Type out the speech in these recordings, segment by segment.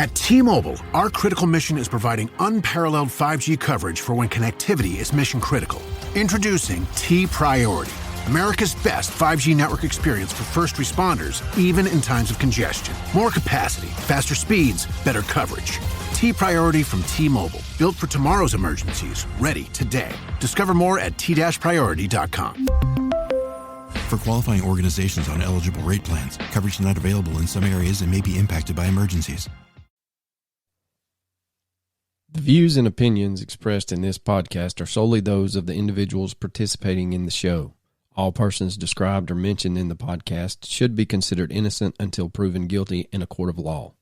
At T-Mobile, our critical mission is providing unparalleled 5G coverage for when connectivity is mission critical. Introducing T-Priority, America's best 5G network experience for first responders, even in times of congestion. More capacity, faster speeds, better coverage. T-Priority from T-Mobile, built for tomorrow's emergencies, ready today. Discover more at t-priority.com. For qualifying organizations on eligible rate plans, coverage not available in some areas and may be impacted by emergencies. The views and opinions expressed in this podcast are solely those of the individuals participating in the show. All persons described or mentioned in the podcast should be considered innocent until proven guilty in a court of law.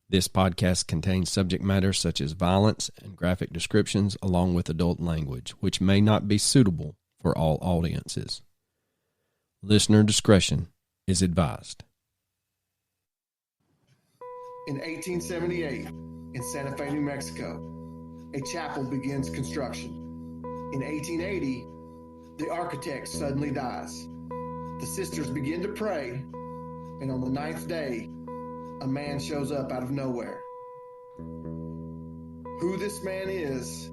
This podcast contains subject matter such as violence and graphic descriptions along with adult language, which may not be suitable for all audiences. Listener discretion is advised. In 1878, in Santa Fe, New Mexico, a chapel begins construction. In 1880, the architect suddenly dies. The sisters begin to pray, and on the 9th day, a man shows up out of nowhere. Who this man is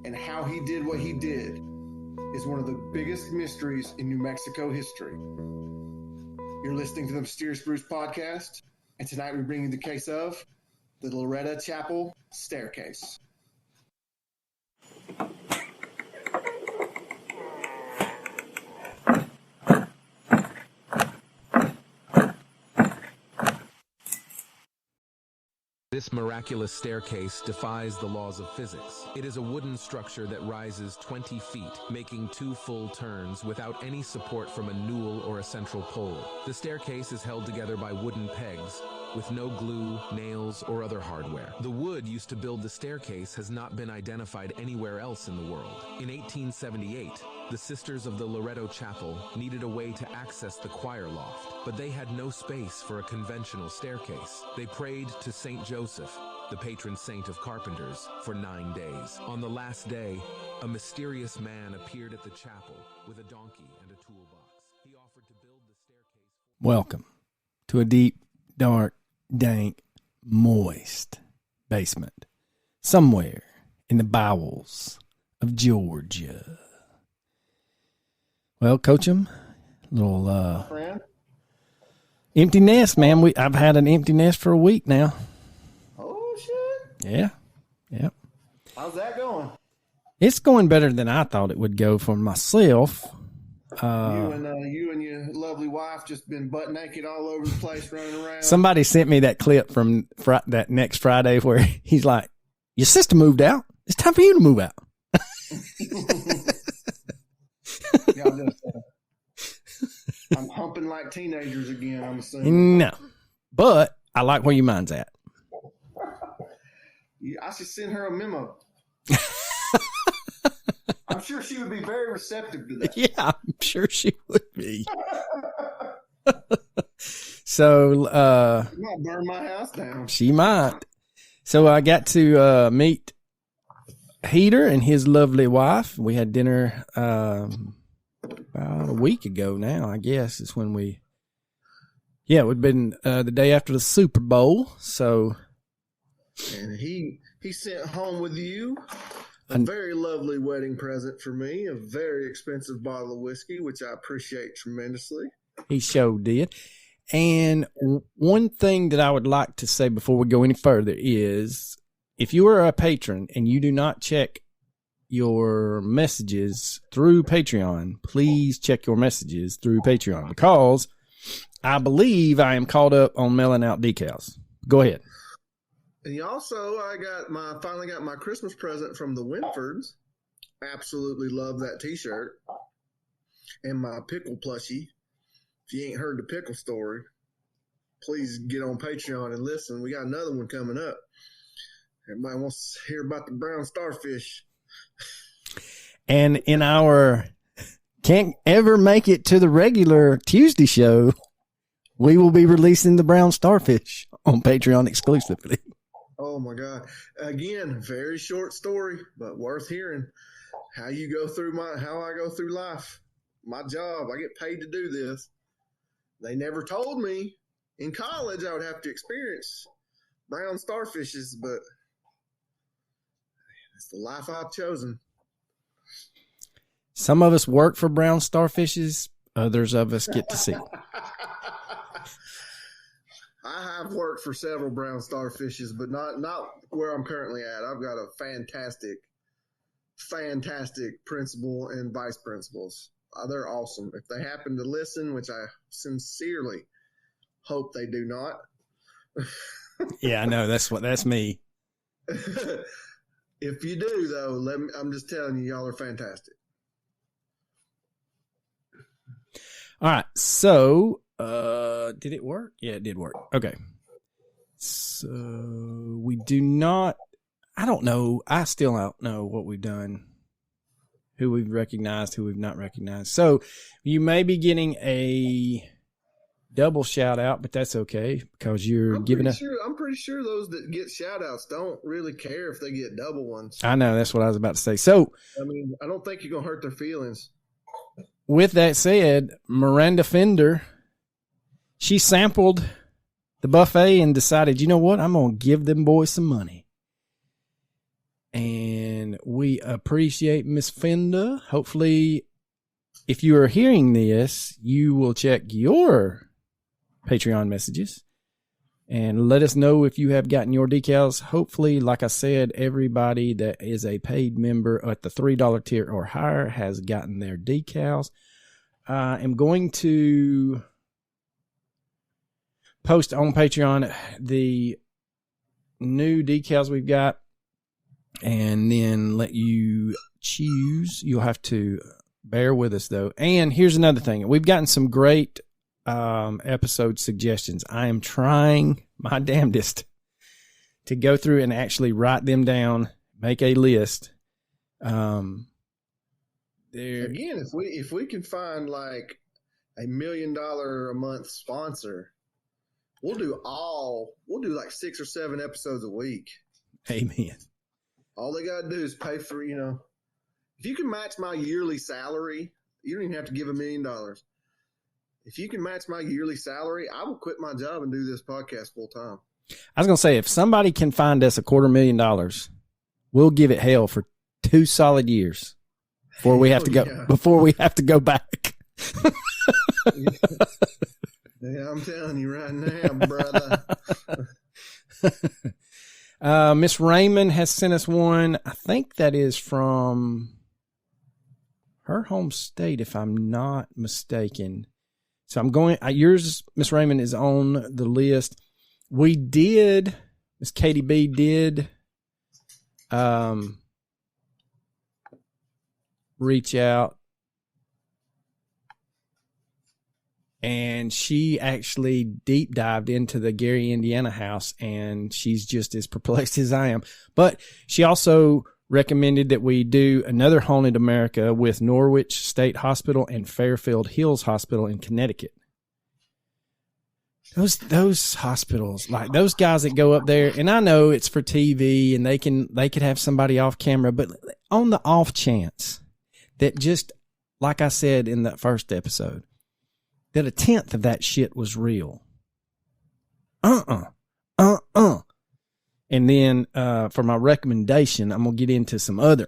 and how he did what he did is one of the biggest mysteries in New Mexico history. You're listening to the Mysterious Bruce podcast, and tonight we bring you the case of the Loretto Chapel staircase. This miraculous staircase defies the laws of physics. It is a wooden structure that rises 20 feet, making 2 full turns without any support from a newel or a central pole. The staircase is held together by wooden pegs, with no glue, nails, or other hardware. The wood used to build the staircase has not been identified anywhere else in the world. In 1878, the Sisters of the Loretto Chapel needed a way to access the choir loft, but they had no space for a conventional staircase. They prayed to Saint Joseph, the patron saint of carpenters, for 9 days. On the last day, a mysterious man appeared at the chapel with a donkey and a toolbox. He offered to build the staircase. Welcome to a deep, dark, dank, moist basement somewhere in the bowels of Georgia. Well, Coachum, little empty nest, man. I've had an empty nest for a week now. Oh, shit. Yeah. Yep. How's that going? It's going better than I thought it would go for myself. You and your lovely wife just been butt naked all over the place running around. Somebody sent me that clip from that next Friday where he's like, your sister moved out. It's time for you to move out. I'm humping like teenagers again, I'm assuming. No, but I like where your mind's at. I should send her a memo. I'm sure she would be very receptive to that. Yeah, I'm sure she would be. So, she might burn my house down. She might. So I got to meet Heater and his lovely wife. We had dinner about a week ago now, I guess, is when it would have been the day after the Super Bowl. So, and he sent home with you a very lovely wedding present for me, a very expensive bottle of whiskey, which I appreciate tremendously. He sure did. And one thing that I would like to say before we go any further is, if you are a patron and you do not check your messages through Patreon, please check your messages through Patreon, because I believe I am caught up on mailing out decals. Go ahead. And also, finally got my Christmas present from the Winfords. Absolutely love that T-shirt. And my pickle plushie. If you ain't heard the pickle story, please get on Patreon and listen. We got another one coming up. Everybody wants to hear about the brown starfish. And in our can't ever make it to the regular Tuesday show, we will be releasing the brown starfish on Patreon exclusively. Oh my God. Again, very short story, but worth hearing. How I go through life. My job. I get paid to do this. They never told me in college I would have to experience brown starfishes, but it's the life I've chosen. Some of us work for brown starfishes. Others of us get to see. I have worked for several brown starfishes, but not where I'm currently at. I've got a fantastic principal and vice principals. They're awesome. If they happen to listen, which I sincerely hope they do not. Yeah, I know. That's me. If you do, though, I'm just telling you, y'all are fantastic. All right. So, did it work? Yeah, it did work. Okay. So we do not, I don't know. I still don't know what we've done, who we've recognized, who we've not recognized. So you may be getting a double shout out, but that's okay because you're giving us. I'm pretty sure those that get shout outs don't really care if they get double ones. I know. That's what I was about to say. So, I mean, I don't think you're going to hurt their feelings. With that said, Miranda Fender, she sampled the buffet and decided, you know what? I'm going to give them boys some money. And we appreciate Miss Fender. Hopefully, if you are hearing this, you will check your Patreon messages and let us know if you have gotten your decals. Hopefully, like I said, everybody that is a paid member at the $3 tier or higher has gotten their decals. I am going to post on Patreon the new decals we've got and then let you choose. You'll have to bear with us, though. And here's another thing. We've gotten some great episode suggestions. I am trying my damnedest to go through and actually write them down, make a list. Again, if we can find like $1 million a month sponsor, we'll do like 6 or 7 episodes a week. Amen. All they got to do is pay for, if you can match my yearly salary, you don't even have to give $1 million. If you can match my yearly salary, I will quit my job and do this podcast full time. I was going to say, if somebody can find us $250,000, we'll give it hell for 2 solid years before we have to go, before we have to go back. Yeah, I'm telling you right now, brother. Miss Raymond has sent us one. I think that is from her home state, if I'm not mistaken. So I'm going, yours, Miss Raymond, is on the list. We did, Miss Katie B did reach out, and she actually deep dived into the Gary, Indiana house, and she's just as perplexed as I am. But she also recommended that we do another Haunted America with Norwich State Hospital and Fairfield Hills Hospital in Connecticut. Those hospitals, like those guys that go up there, and I know it's for TV and they could have somebody off camera, but on the off chance that, just like I said in that first episode, that 1/10 of that shit was real. And then for my recommendation, I'm going to get into some other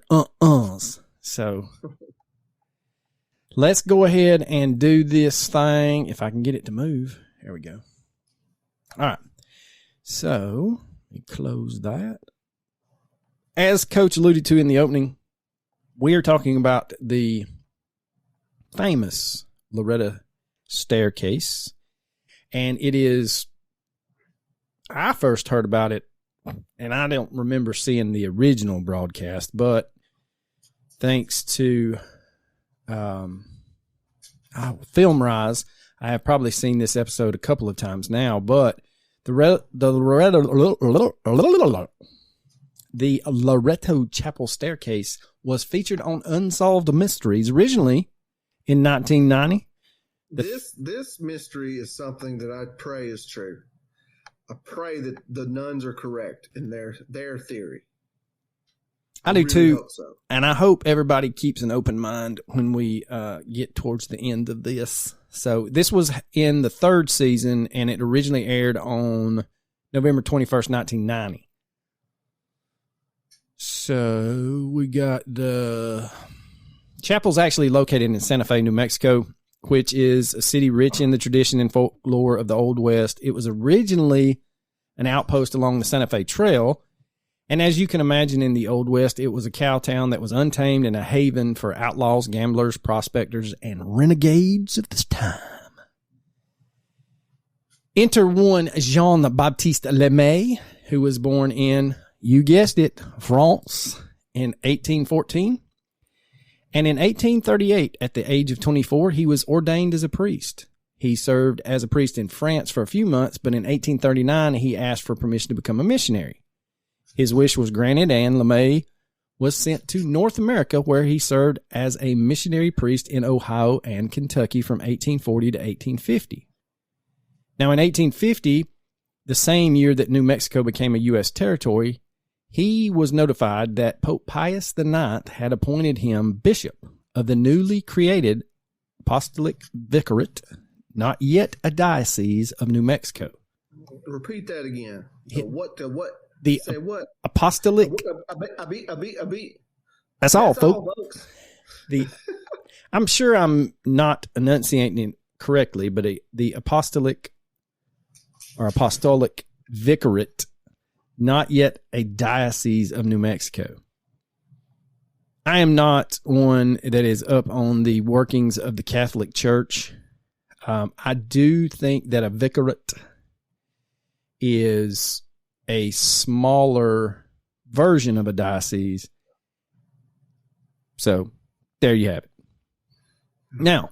So let's go ahead and do this thing. If I can get it to move. There we go. All right. So let me close that. As Coach alluded to in the opening, we are talking about the famous Loretto staircase. And it is, I first heard about it, and I don't remember seeing the original broadcast, but thanks to FilmRise, I have probably seen this episode a couple of times now, but the Loretto Chapel staircase was featured on Unsolved Mysteries originally in 1990. This mystery is something that I pray is true. I pray that the nuns are correct in their theory. I do really too, hope so. And I hope everybody keeps an open mind when we get towards the end of this. So this was in the 3rd season, and it originally aired on November 21st, 1990. So we got the chapel's actually located in Santa Fe, New Mexico, which is a city rich in the tradition and folklore of the Old West. It was originally an outpost along the Santa Fe Trail. And as you can imagine, in the Old West, it was a cow town that was untamed and a haven for outlaws, gamblers, prospectors, and renegades of this time. Enter one Jean-Baptiste Lemay, who was born in, you guessed it, France in 1814. And in 1838, at the age of 24, he was ordained as a priest. He served as a priest in France for a few months, but in 1839, he asked for permission to become a missionary. His wish was granted, and Lemay was sent to North America, where he served as a missionary priest in Ohio and Kentucky from 1840 to 1850. Now, in 1850, the same year that New Mexico became a U.S. territory, he was notified that Pope Pius IX had appointed him bishop of the newly created Apostolic Vicariate, not yet a diocese, of New Mexico. Repeat that again. What? The Say what? Apostolic. A beat. That's all, folks. I'm sure I'm not enunciating it correctly, but the Apostolic Vicariate, not yet a diocese of New Mexico. I am not one that is up on the workings of the Catholic Church. I do think that a vicariate is a smaller version of a diocese. So there you have it. Now,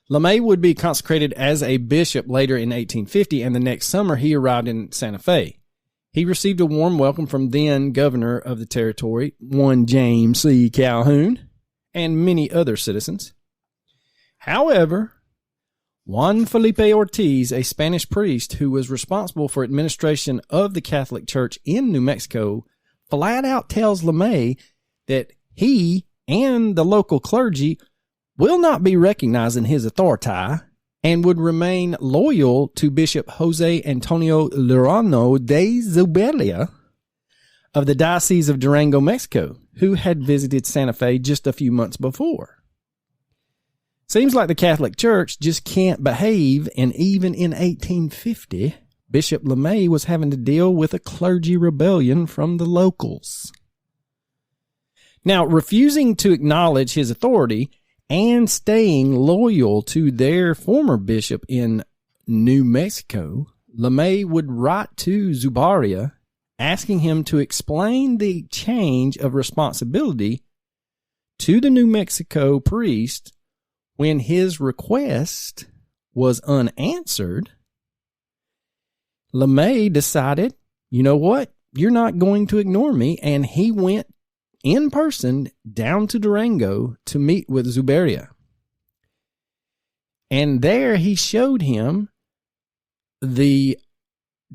Lemay would be consecrated as a bishop later in 1850, and the next summer he arrived in Santa Fe. He received a warm welcome from then governor of the territory, one James C. Calhoun, and many other citizens. However, Juan Felipe Ortiz, a Spanish priest who was responsible for administration of the Catholic Church in New Mexico, flat out tells Lemay that he and the local clergy will not be recognizing his authority and would remain loyal to Bishop Jose Antonio Llerano de Zubelia of the Diocese of Durango, Mexico, who had visited Santa Fe just a few months before. Seems like the Catholic Church just can't behave, and even in 1850, Bishop Lemay was having to deal with a clergy rebellion from the locals. Now, refusing to acknowledge his authority and staying loyal to their former bishop in New Mexico, Lemay would write to Zubaria asking him to explain the change of responsibility to the New Mexico priest. When his request was unanswered, Lemay decided, you know what, you're not going to ignore me, and he went in person down to Durango to meet with Zuberia. And there he showed him the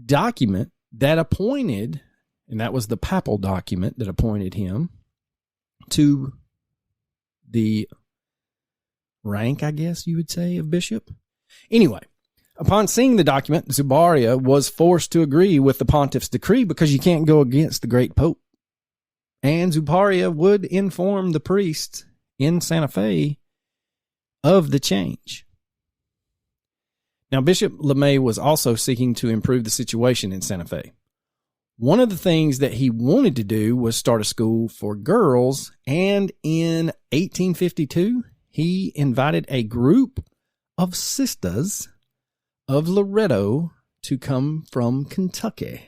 document that appointed, and that was the papal document that appointed him to the rank, I guess you would say, of bishop. Anyway, upon seeing the document, Zubaria was forced to agree with the pontiff's decree because you can't go against the great pope. And Zubaria would inform the priests in Santa Fe of the change. Now, Bishop Lemay was also seeking to improve the situation in Santa Fe. One of the things that he wanted to do was start a school for girls, and in 1852, he invited a group of sisters of Loretto to come from Kentucky.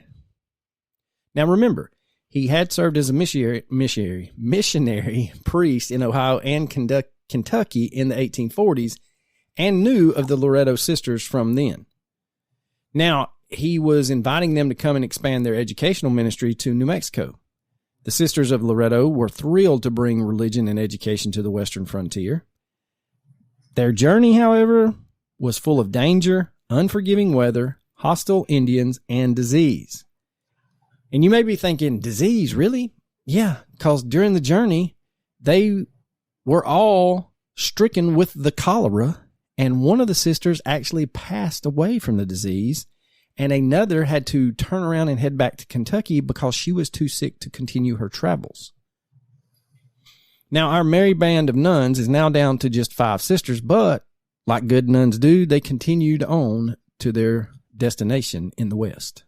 Now remember, he had served as a missionary priest in Ohio and Kentucky in the 1840s and knew of the Loretto sisters from then. Now, he was inviting them to come and expand their educational ministry to New Mexico. The Sisters of Loretto were thrilled to bring religion and education to the western frontier. Their journey, however, was full of danger, unforgiving weather, hostile Indians, and disease. And you may be thinking, disease, really? Yeah, because during the journey, they were all stricken with the cholera, and one of the sisters actually passed away from the disease, and another had to turn around and head back to Kentucky because she was too sick to continue her travels. Now, our merry band of nuns is now down to just 5 sisters, but like good nuns do, they continued on to their destination in the West.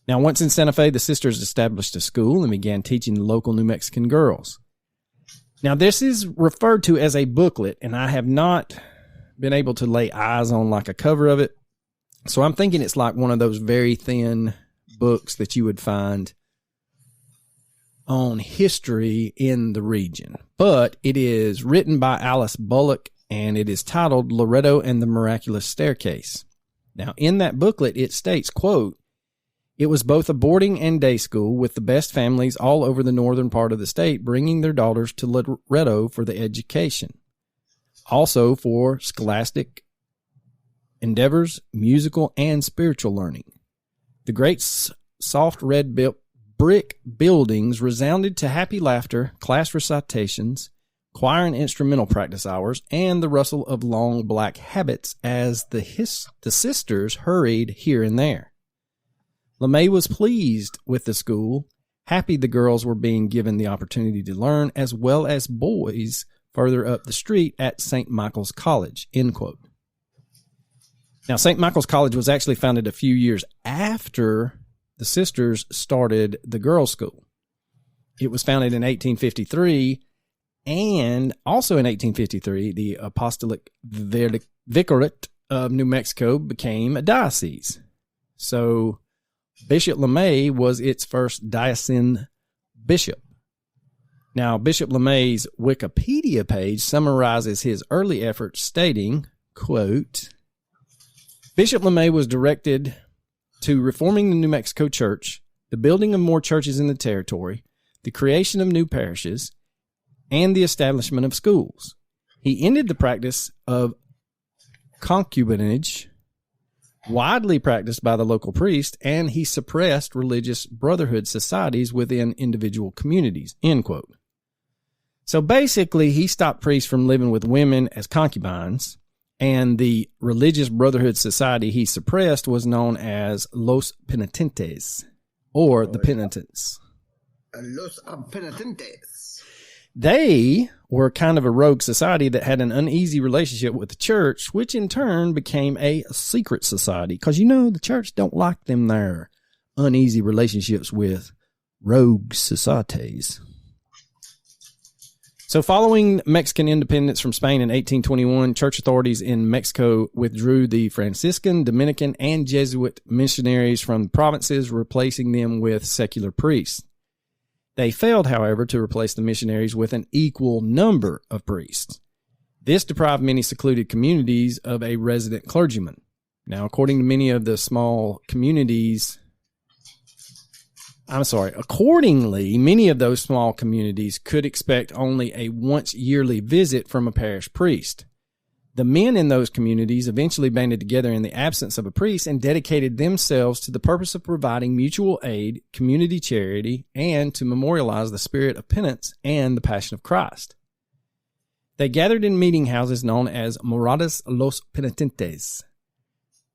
Now, once in Santa Fe, the sisters established a school and began teaching the local New Mexican girls. Now, this is referred to as a booklet, and I have not been able to lay eyes on like a cover of it. So I'm thinking it's like one of those very thin books that you would find on history in the region. But it is written by Alice Bullock, and it is titled Loretto and the Miraculous Staircase. Now, in that booklet, it states, quote, "It was both a boarding and day school with the best families all over the northern part of the state bringing their daughters to Loretto for the education. Also for scholastic endeavors, musical, and spiritual learning. The great soft red brick buildings resounded to happy laughter, class recitations, choir and instrumental practice hours, and the rustle of long black habits as the sisters hurried here and there. LeMay was pleased with the school, happy the girls were being given the opportunity to learn, as well as boys further up the street at St. Michael's College," end quote. Now, St. Michael's College was actually founded a few years after the sisters started the girls' school. It was founded in 1853, and also in 1853, the Apostolic Vicariate of New Mexico became a diocese. So Bishop LeMay was its first diocesan bishop. Now, Bishop LeMay's Wikipedia page summarizes his early efforts, stating, quote, "Bishop LeMay was directed to reforming the New Mexico church, the building of more churches in the territory, the creation of new parishes, and the establishment of schools. He ended the practice of concubinage, widely practiced by the local priest, and he suppressed religious brotherhood societies within individual communities," end quote. So basically, he stopped priests from living with women as concubines, and the religious brotherhood society he suppressed was known as Los Penitentes, or the Penitents. Los Penitentes. They were kind of a rogue society that had an uneasy relationship with the church, which in turn became a secret society. Because, the church don't like them their uneasy relationships with rogue societies. So following Mexican independence from Spain in 1821, church authorities in Mexico withdrew the Franciscan, Dominican, and Jesuit missionaries from the provinces, replacing them with secular priests. They failed, however, to replace the missionaries with an equal number of priests. This deprived many secluded communities of a resident clergyman. Now, according to many of the small communities, accordingly, many of those small communities could expect only a once-yearly visit from a parish priest. The men in those communities eventually banded together in the absence of a priest and dedicated themselves to the purpose of providing mutual aid, community charity, and to memorialize the spirit of penance and the Passion of Christ. They gathered in meeting houses known as Moradas Los Penitentes.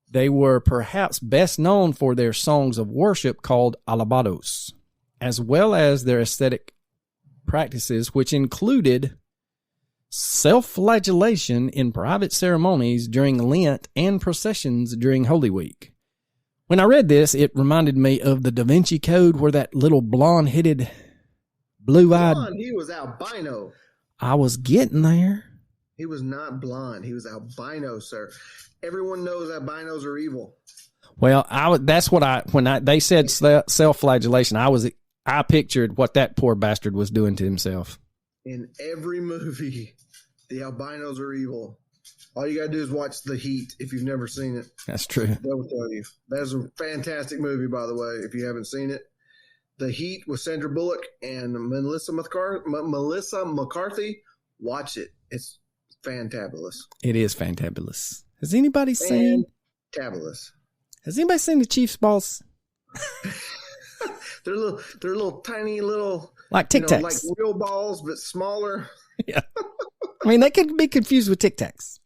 They were perhaps best known for their songs of worship called alabados, as well as their ascetic practices, which included self-flagellation in private ceremonies during Lent and processions during Holy Week. When I read this, it reminded me of the Da Vinci Code, where that little blonde-headed, blue-eyed... Blonde, he was albino. I was getting there. He was not blonde. He was albino, sir. Everyone knows albinos are evil. Well, when they said self-flagellation, I pictured what that poor bastard was doing to himself. In every movie, the albinos are evil. All you got to do is watch The Heat if you've never seen it. That's true. That will tell you. That's a fantastic movie, by the way, if you haven't seen it. The Heat with Sandra Bullock and Melissa McCarthy. Watch it. It's fantabulous. It is fantabulous. Has anybody seen Fantabulous. Has anybody seen the Chiefs balls? They're little tiny little like Tic Tacs, like real balls but smaller. Yeah, I mean they could be confused with Tic Tacs.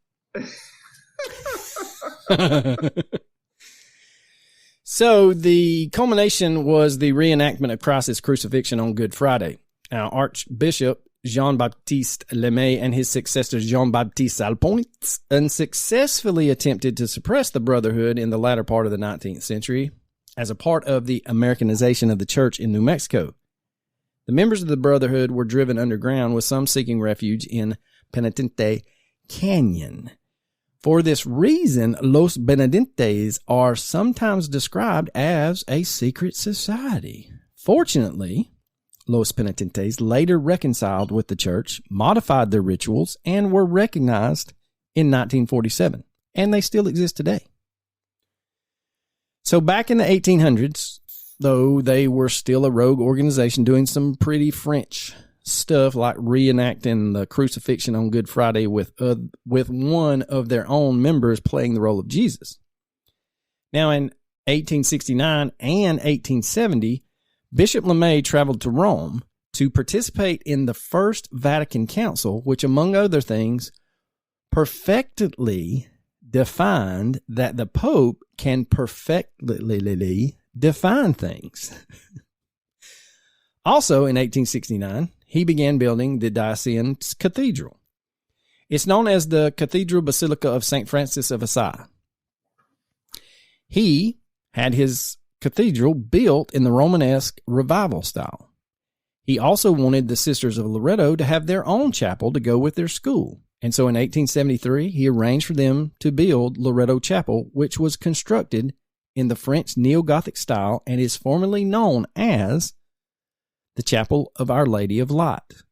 So the culmination was the reenactment of Christ's crucifixion on Good Friday. Now, Archbishop Jean-Baptiste Lemay and his successor Jean-Baptiste Salpointe unsuccessfully attempted to suppress the Brotherhood in the latter part of the 19th century as a part of the Americanization of the church in New Mexico. The members of the Brotherhood were driven underground, with some seeking refuge in Penitente Canyon. For this reason, Los Benedictes are sometimes described as a secret society. Fortunately, Los Penitentes later reconciled with the church, modified their rituals, and were recognized in 1947. And they still exist today. So back in the 1800s, though, they were still a rogue organization doing some pretty French stuff, like reenacting the crucifixion on Good Friday with one of their own members playing the role of Jesus. Now, in 1869 and 1870, Bishop Lemay traveled to Rome to participate in the First Vatican Council, which, among other things, perfectly defined that the Pope can perfectly define things. Also, in 1869, he began building the Diocesan Cathedral. It's known as the Cathedral Basilica of St. Francis of Assisi. He had his cathedral built in the Romanesque revival style. He also wanted the Sisters of Loretto to have their own chapel to go with their school. And so in 1873, he arranged for them to build Loretto Chapel, which was constructed in the French neo-Gothic style and is formerly known as the Chapel of Our Lady of Light.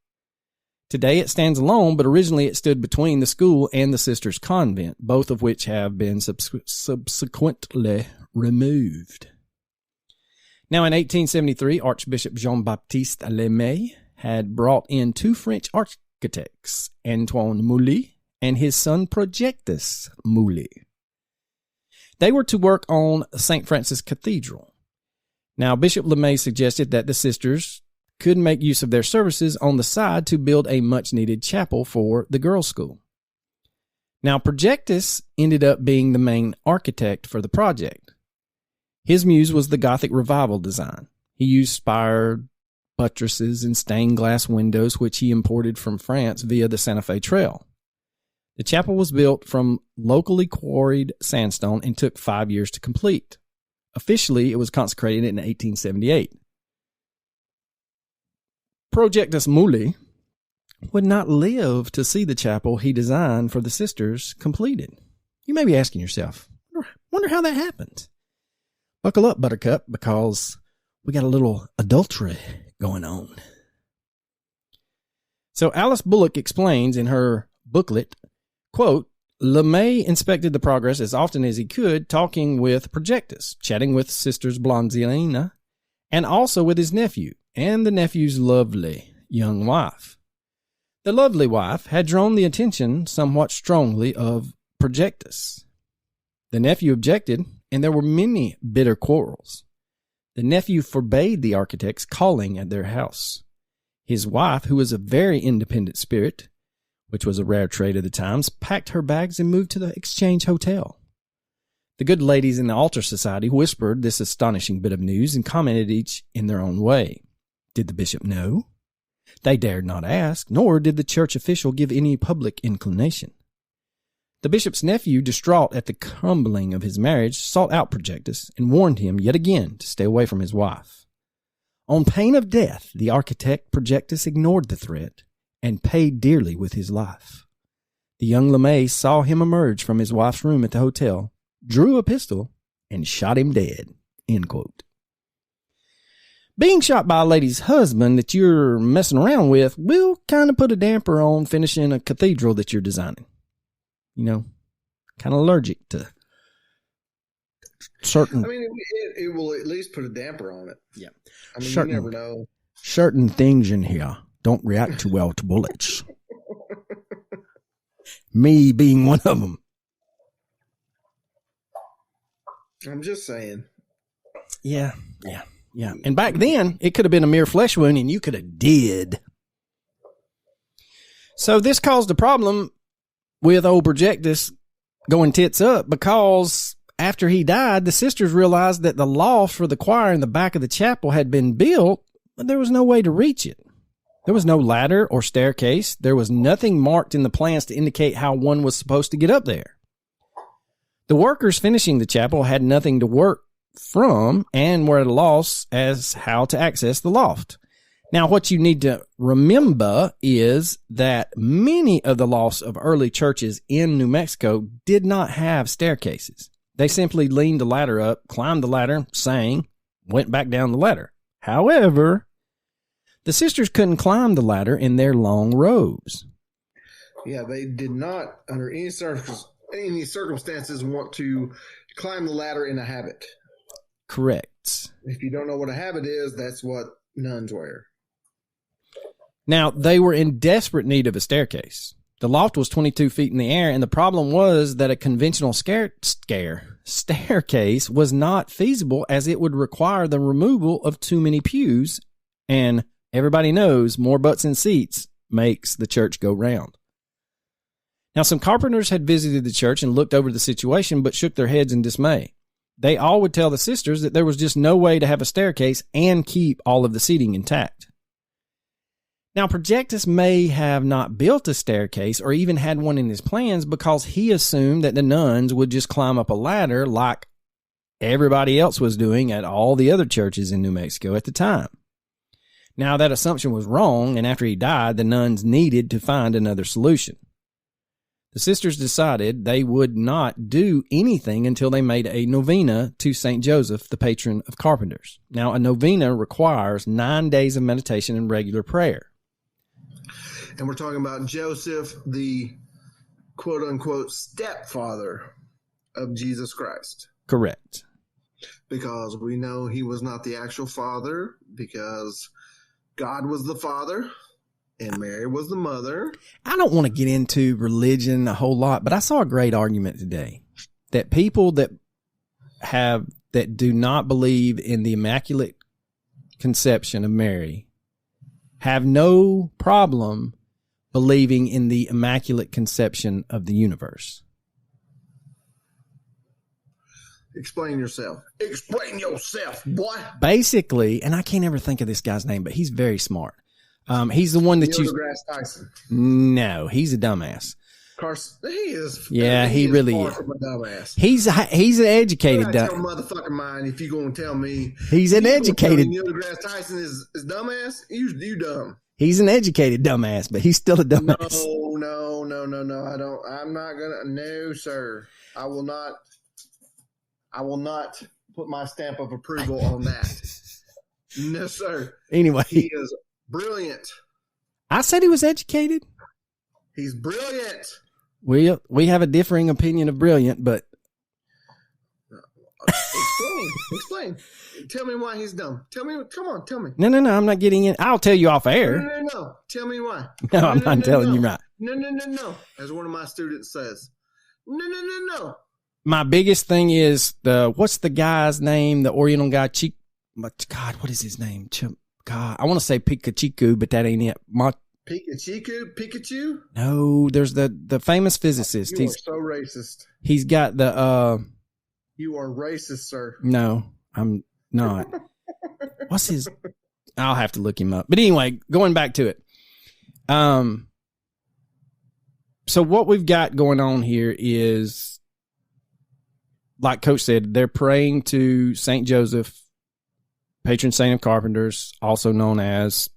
Today it stands alone, but originally it stood between the school and the Sisters' Convent, both of which have been subsequently removed. Now, in 1873, Archbishop Jean-Baptiste Lemay had brought in two French architects, Antoine Mouly and his son Projectus Mouly. They were to work on St. Francis Cathedral. Now, Bishop Lemay suggested that the sisters could make use of their services on the side to build a much-needed chapel for the girls' school. Now, Projectus ended up being the main architect for the project. His muse was the Gothic revival design. He used spire, buttresses, and stained glass windows, which he imported from France via the Santa Fe Trail. The chapel was built from locally quarried sandstone and took 5 years to complete. Officially, it was consecrated in 1878. Projectus Mouly would not live to see the chapel he designed for the sisters completed. You may be asking yourself, wonder how that happened. Buckle up, Buttercup, because we got a little adultery going on. So Alice Bullock explains in her booklet, quote, Lemay inspected the progress as often as he could, talking with Projectus, chatting with Sisters Blonzina, and also with his nephew, and the nephew's lovely young wife. The lovely wife had drawn the attention somewhat strongly of Projectus. The nephew objected, and there were many bitter quarrels. The nephew forbade the architects calling at their house. His wife, who was a very independent spirit, which was a rare trait of the times, packed her bags and moved to the Exchange Hotel. The good ladies in the Altar Society whispered this astonishing bit of news and commented each in their own way. Did the bishop know? They dared not ask, nor did the church official give any public inclination. The bishop's nephew, distraught at the crumbling of his marriage, sought out Projectus and warned him yet again to stay away from his wife. On pain of death, the architect Projectus ignored the threat and paid dearly with his life. The young Lemay saw him emerge from his wife's room at the hotel, drew a pistol, and shot him dead. End quote. Being shot by a lady's husband that you're messing around with will kind of put a damper on finishing a cathedral that you're designing. You know, kind of allergic to certain... I mean, it will at least put a damper on it. Yeah. I mean, you never know. Certain things in here don't react too well to bullets. Me being one of them. I'm just saying. Yeah. And back then, it could have been a mere flesh wound and you could have did. So this caused a problem with old Projectus going tits up because after he died, the sisters realized that the loft for the choir in the back of the chapel had been built, but there was no way to reach it. There was no ladder or staircase. There was nothing marked in the plans to indicate how one was supposed to get up there. The workers finishing the chapel had nothing to work from and were at a loss as how to access the loft. Now, what you need to remember is that many of the lofts of early churches in New Mexico did not have staircases. They simply leaned the ladder up, climbed the ladder, sang, went back down the ladder. However, the sisters couldn't climb the ladder in their long robes. Yeah, they did not, under any circumstances, want to climb the ladder in a habit. Correct. If you don't know what a habit is, that's what nuns wear. Now, they were in desperate need of a staircase. The loft was 22 feet in the air, and the problem was that a conventional staircase was not feasible, as it would require the removal of too many pews, and everybody knows more butts in seats makes the church go round. Now, some carpenters had visited the church and looked over the situation, but shook their heads in dismay. They all would tell the sisters that there was just no way to have a staircase and keep all of the seating intact. Now, Projectus may have not built a staircase or even had one in his plans because he assumed that the nuns would just climb up a ladder like everybody else was doing at all the other churches in New Mexico at the time. Now, that assumption was wrong, and after he died, the nuns needed to find another solution. The sisters decided they would not do anything until they made a novena to St. Joseph, the patron of carpenters. Now, a novena requires 9 days of meditation and regular prayer. And we're talking about Joseph, the quote-unquote stepfather of Jesus Christ. Correct. Because we know he was not the actual father, because God was the father and Mary was the mother. I don't want to get into religion a whole lot, but I saw a great argument today that people that do not believe in the Immaculate Conception of Mary have no problem believing in the Immaculate Conception of the universe. Explain yourself. Explain yourself, boy. Basically, and I can't ever think of this guy's name, but he's very smart. He's the one that Neil deGrasse Tyson. No, he's a dumbass. Carson, he is. Yeah, he really far is. from a dumbass. He's an educated Tell dumbass. motherfucking mind if you gonna tell me He's an educated. Neil deGrasse Tyson is dumbass. You dumb. He's an educated dumbass, but he's still a dumbass. No. I don't. I'm not gonna. No, sir. I will not put my stamp of approval on that. No, sir. Anyway, He is brilliant. I said he was educated. He's brilliant. We have a differing opinion of brilliant, but Explain. Tell me why he's dumb. Tell me. Come on. Tell me. no, I'm not getting in. I'll tell you off air. No. Tell me why. No, I'm not telling you right. No. As one of my students says. No. My biggest thing is what's the guy's name? The Oriental guy, God, what is his name? God, I want to say Pikachu, but that ain't it. Pikachu? No, there's the famous physicist. You are so racist. He's got the You are racist, sir. No, I'm not. What's his? I'll have to look him up. But anyway, going back to it. So what we've got going on here is, like Coach said, they're praying to St. Joseph, patron saint of carpenters, also known as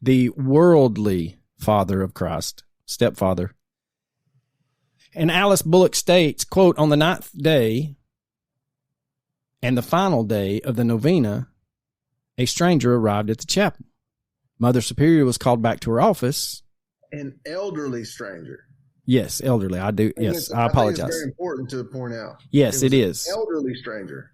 the worldly father of Christ, stepfather. And Alice Bullock states, quote, on the 9th day and the final day of the novena, a stranger arrived at the chapel. Mother Superior was called back to her office. An elderly stranger. Yes, elderly. I do. Yes, I apologize. It's very important to point out. Yes, it is. Elderly stranger.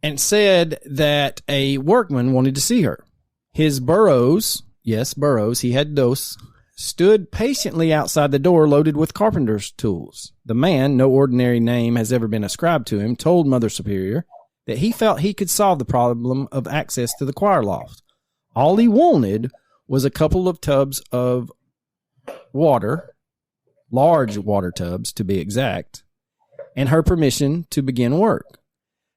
And said that a workman wanted to see her. His burros, he had dos, stood patiently outside the door loaded with carpenter's tools. The man, no ordinary name has ever been ascribed to him, told Mother Superior that he felt he could solve the problem of access to the choir loft. All he wanted was a couple of tubs of water, large water tubs to be exact, and her permission to begin work.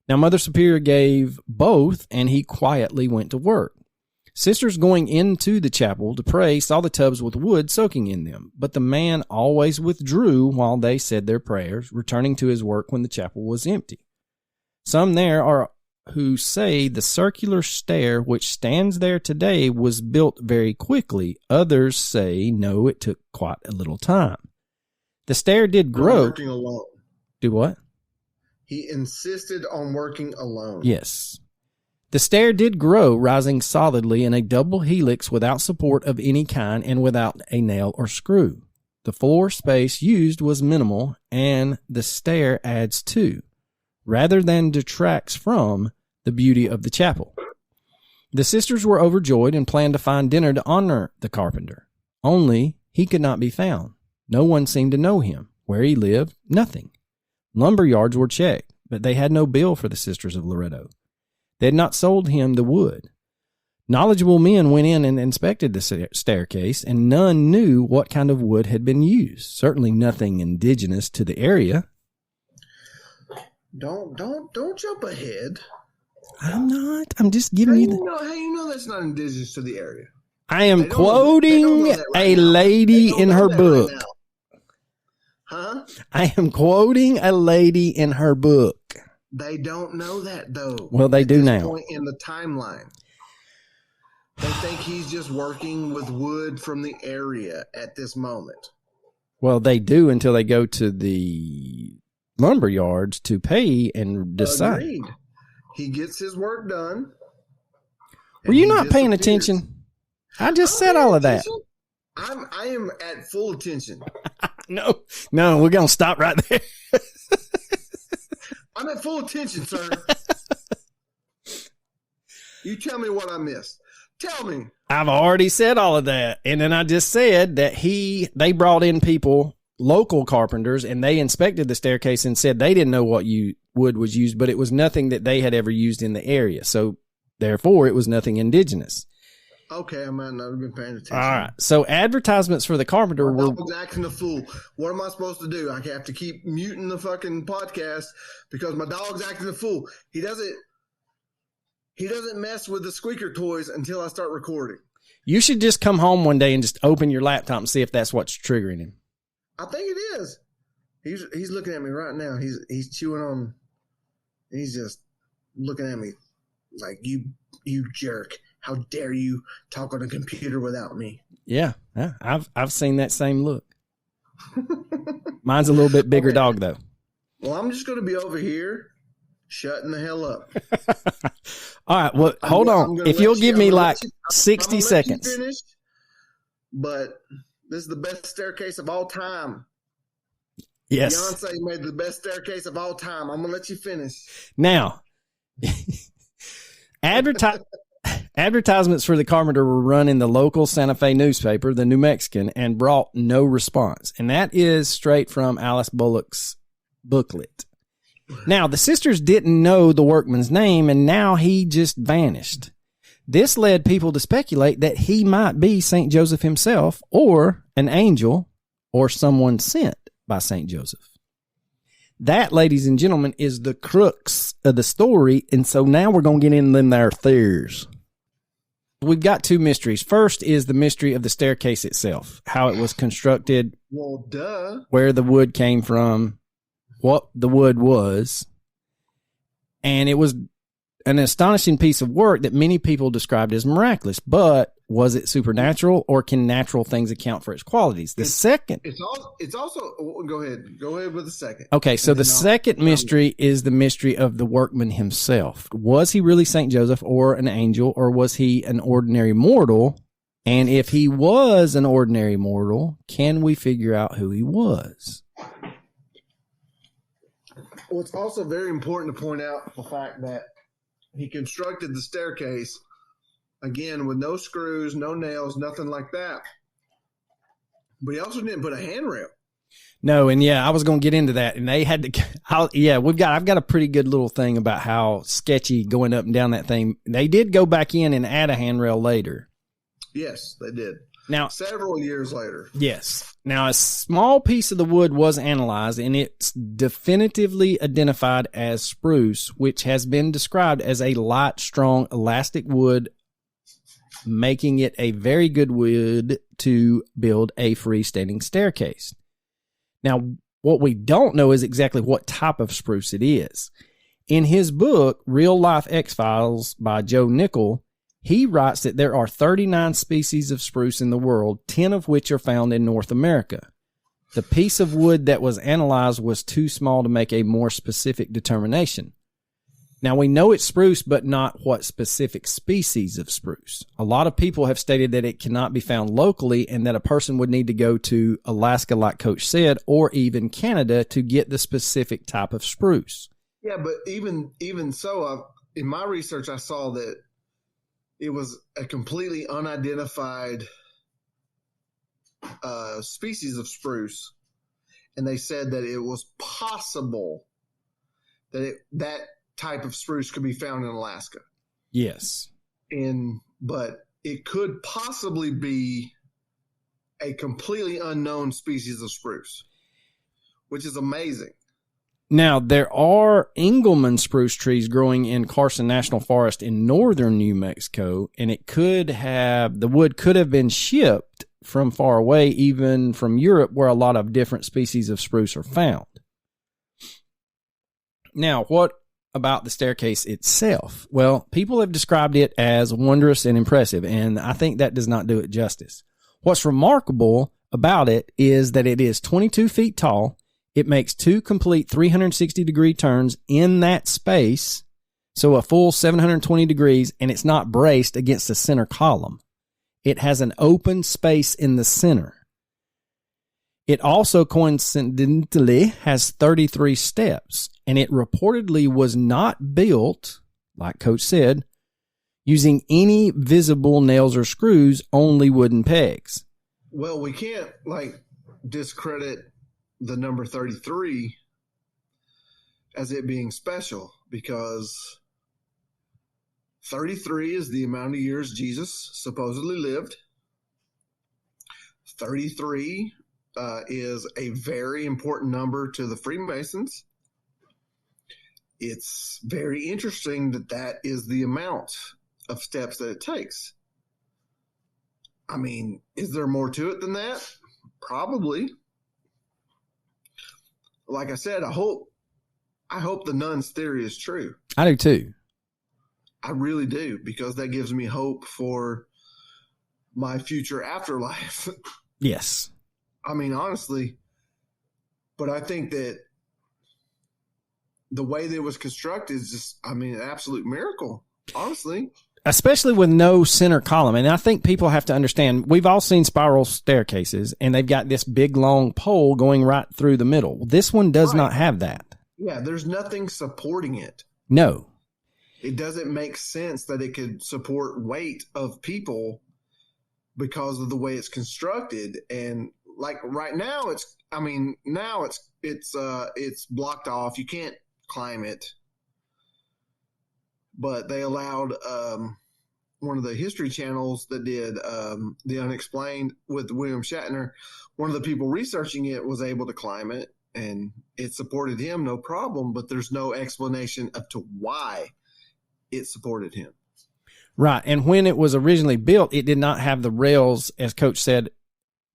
Now, Mother Superior gave both, and he quietly went to work. Sisters going into the chapel to pray saw the tubs with wood soaking in them, but the man always withdrew while they said their prayers, returning to his work when the chapel was empty. Some there are who say the circular stair which stands there today was built very quickly. Others say no, it took quite a little time. The stair did grow. Working alone. Do what? He insisted on working alone. Yes. The stair did grow, rising solidly in a double helix without support of any kind and without a nail or screw. The floor space used was minimal, and the stair adds to, rather than detracts from, the beauty of the chapel. The sisters were overjoyed and planned to find dinner to honor the carpenter. Only he could not be found. No one seemed to know him. Where he lived, nothing. Lumber yards were checked, but they had no bill for the sisters of Loretto. They had not sold him the wood. Knowledgeable men went in and inspected the staircase, and none knew what kind of wood had been used. Certainly nothing indigenous to the area. Don't jump ahead. I'm not. I'm just giving you How you know that's not indigenous to the area? I am They don't quoting know that right a now. lady They don't in know her that book. right now. Huh? I am quoting a lady in her book. They don't know that though. Well, they at do this now. Point in the timeline, they think he's just working with wood from the area at this moment. Well, they do until they go to the lumber yards to pay and decide. Agreed. He gets his work done. Were you not paying attention? I just said all of that. I am at full attention. No, we're going to stop right there. I'm at full attention, sir. You tell me what I missed. Tell me. I've already said all of that. And then I just said that they brought in people, local carpenters, and they inspected the staircase and said they didn't know what wood was used, but it was nothing that they had ever used in the area. So therefore it was nothing indigenous. Okay, I might not have been paying attention. All right. So advertisements for the carpenter My were dog's acting a fool. What am I supposed to do? I have to keep muting the fucking podcast because my dog's acting a fool. He doesn't mess with the squeaker toys until I start recording. You should just come home one day and just open your laptop and see if that's what's triggering him. I think it is. He's looking at me right now. He's chewing on. He's just looking at me like you jerk. How dare you talk on a computer without me? Yeah, I've seen that same look. Mine's a little bit bigger dog though. Well, I'm just going to be over here, shutting the hell up. All right. Well, hold on. If you'll give me like 60 seconds. Finish, but this is the best staircase of all time. Yes. Beyonce made the best staircase of all time. I'm going to let you finish. Now, advertisements for the carpenter were run in the local Santa Fe newspaper, the New Mexican, and brought no response. And that is straight from Alice Bullock's booklet. Now, the sisters didn't know the workman's name, and now he just vanished. This led people to speculate that he might be St. Joseph himself, or an angel, or someone sent by St. Joseph. That, ladies and gentlemen, is the crux of the story, and so now we're going to get into them there theories. We've got two mysteries. First is the mystery of the staircase itself, how it was constructed, Well, duh. where the wood came from, what the wood was, and it was an astonishing piece of work that many people described as miraculous. But was it supernatural, or can natural things account for its qualities? The second, It's also. Go ahead with the second. okay, so And the then second mystery is the mystery of the workman himself. Was he really St. Joseph, or an angel, or was he an ordinary mortal? And if he was an ordinary mortal, can we figure out who he was? Well, it's also very important to point out the fact that he constructed the staircase, again, with no screws, no nails, nothing like that. But he also didn't put a handrail. No, and yeah, I was going to get into that, and they had to. I've got a pretty good little thing about how sketchy going up and down that thing. They did go back in and add a handrail later. Yes, they did. Now, several years later. yes. Now, a small piece of the wood was analyzed, and it's definitively identified as spruce, which has been described as a light, strong, elastic wood, making it a very good wood to build a freestanding staircase. Now, what we don't know is exactly what type of spruce it is. In his book, Real Life X-Files by Joe Nickell, he writes that there are 39 species of spruce in the world, 10 of which are found in North America. The piece of wood that was analyzed was too small to make a more specific determination. Now, we know it's spruce, but not what specific species of spruce. A lot of people have stated that it cannot be found locally and that a person would need to go to Alaska, like Coach said, or even Canada to get the specific type of spruce. Yeah, but even so, in my research, I saw that it was a completely unidentified species of spruce, and they said that it was possible that that type of spruce could be found in Alaska. Yes. But it could possibly be a completely unknown species of spruce, which is amazing. Now, there are Engelmann spruce trees growing in Carson National Forest in northern New Mexico, and the wood could have been shipped from far away, even from Europe, where a lot of different species of spruce are found. Now, what about the staircase itself? Well, people have described it as wondrous and impressive, and I think that does not do it justice. What's remarkable about it is that it is 22 feet tall. It makes 2 complete 360-degree turns in that space, so a full 720 degrees, and it's not braced against the center column. It has an open space in the center. It also coincidentally has 33 steps, and it reportedly was not built, like Coach said, using any visible nails or screws, only wooden pegs. Well, we can't discredit the number 33 as it being special, because 33 is the amount of years Jesus supposedly lived. 33 is a very important number to the Freemasons. It's very interesting that is the amount of steps that it takes. I mean, is there more to it than that? Probably. Like I said, I hope the nun's theory is true. I do too. I really do, because that gives me hope for my future afterlife. Yes. I mean, honestly, but I think that the way that it was constructed is just, an absolute miracle, honestly. Especially with no center column. And I think people have to understand, we've all seen spiral staircases, and they've got this big, long pole going right through the middle. This one does not have that. Yeah, there's nothing supporting it. No. It doesn't make sense that it could support weight of people because of the way it's constructed. And right now it's blocked off. You can't climb it. But they allowed one of the History channels that did The Unexplained with William Shatner. One of the people researching it was able to climb it, and it supported him, no problem. But there's no explanation as to why it supported him. Right. And when it was originally built, it did not have the rails, as Coach said,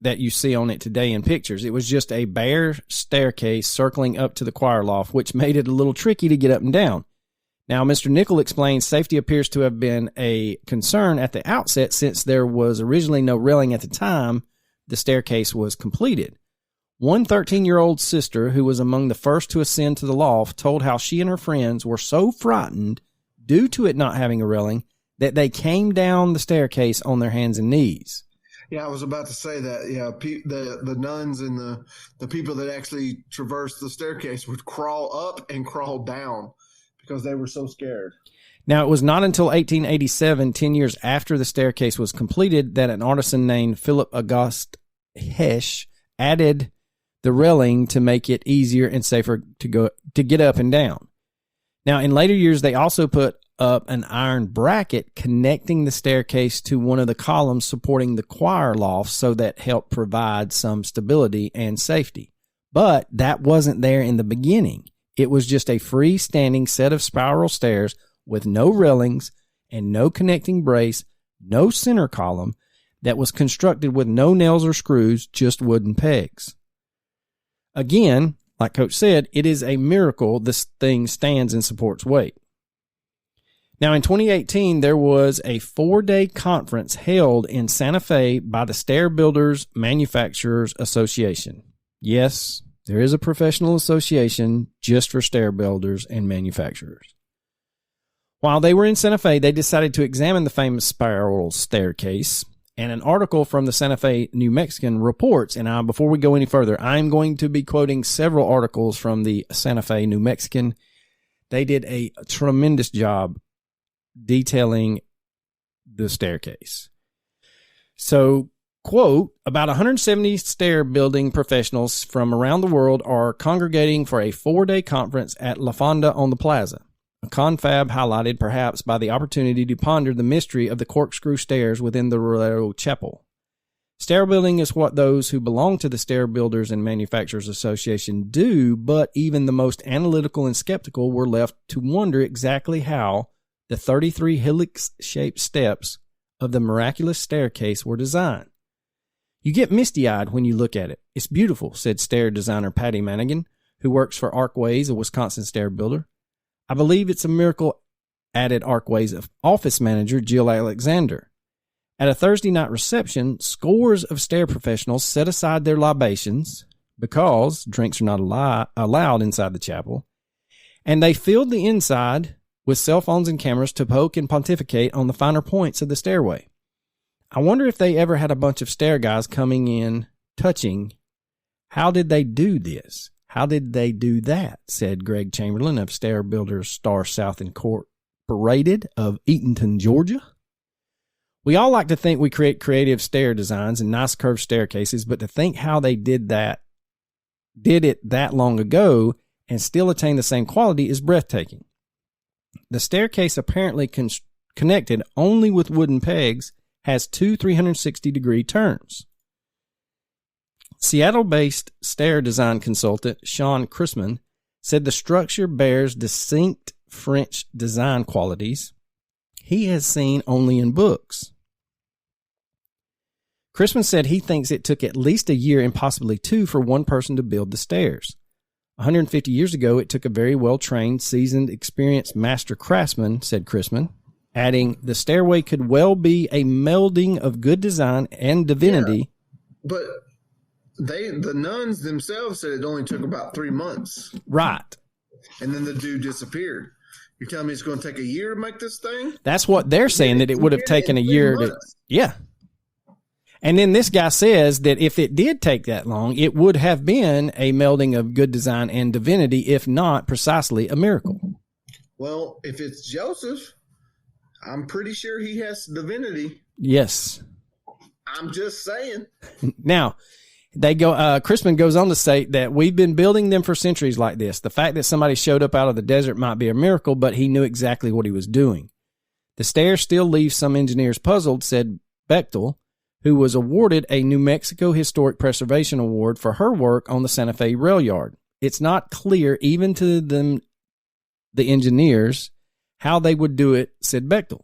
that you see on it today in pictures. It was just a bare staircase circling up to the choir loft, which made it a little tricky to get up and down. Now, Mr. Nickell explains safety appears to have been a concern at the outset, since there was originally no railing at the time the staircase was completed. One 13-year-old sister, who was among the first to ascend to the loft, told how she and her friends were so frightened due to it not having a railing that they came down the staircase on their hands and knees. Yeah, I was about to say that. Yeah, the nuns and the people that actually traversed the staircase would crawl up and crawl down because they were so scared. Now, it was not until 1887, 10 years after the staircase was completed, that an artisan named Philip August Hesch added the railing to make it easier and safer to get up and down. Now, in later years, they also put up an iron bracket connecting the staircase to one of the columns supporting the choir loft, so that helped provide some stability and safety. But that wasn't there in the beginning. It was just a freestanding set of spiral stairs with no railings and no connecting brace, no center column, that was constructed with no nails or screws, just wooden pegs. Again, like Coach said, it is a miracle this thing stands and supports weight. Now, in 2018, there was a 4-day conference held in Santa Fe by the Stair Builders Manufacturers Association. Yes, there is a professional association just for stair builders and manufacturers. While they were in Santa Fe, they decided to examine the famous spiral staircase, and an article from the Santa Fe New Mexican reports, and before we go any further, I'm going to be quoting several articles from the Santa Fe New Mexican. They did a tremendous job detailing the staircase. So, quote, about 170 stair building professionals from around the world are congregating for a 4-day conference at La Fonda on the Plaza, a confab highlighted perhaps by the opportunity to ponder the mystery of the corkscrew stairs within the Loretto Chapel. Stair building is what those who belong to the Stair Builders and Manufacturers Association do, but even the most analytical and skeptical were left to wonder exactly how the 33 helix-shaped steps of the miraculous staircase were designed. You get misty-eyed when you look at it. It's beautiful, said stair designer Patty Manigan, who works for Arcways, a Wisconsin stair builder. I believe it's a miracle, added Arcways office manager Jill Alexander. At a Thursday night reception, scores of stair professionals set aside their libations because drinks are not allowed inside the chapel, and they filled the inside with cell phones and cameras to poke and pontificate on the finer points of the stairway. I wonder if they ever had a bunch of stair guys coming in, touching. How did they do this? How did they do that? Said Greg Chamberlain of Stair Builders Star South Incorporated of Eatonton, Georgia. We all like to think we create creative stair designs and nice curved staircases, but to think how they did it that long ago and still attain the same quality is breathtaking. The staircase, apparently connected only with wooden pegs, has two 360-degree turns. Seattle-based stair design consultant Sean Chrisman said the structure bears distinct French design qualities he has seen only in books. Chrisman said he thinks it took at least a year and possibly 2 for one person to build the stairs. 150 years ago, it took a very well-trained, seasoned, experienced master craftsman, said Chrisman, adding, the stairway could well be a melding of good design and divinity. Yeah, but the nuns themselves said it only took about 3 months. Right. And then the dude disappeared. You're telling me it's going to take a year to make this thing? That's what they're saying, that it would have taken a year to. Yeah. And then this guy says that if it did take that long, it would have been a melding of good design and divinity, if not precisely a miracle. Well, if it's Joseph, I'm pretty sure he has divinity. Yes. I'm just saying. Now, Chrisman goes on to state that we've been building them for centuries like this. The fact that somebody showed up out of the desert might be a miracle, but he knew exactly what he was doing. The stairs still leave some engineers puzzled, said Bechtel, who was awarded a New Mexico Historic Preservation Award for her work on the Santa Fe rail yard. It's not clear, even to them, the engineers, how they would do it, said Bechtel.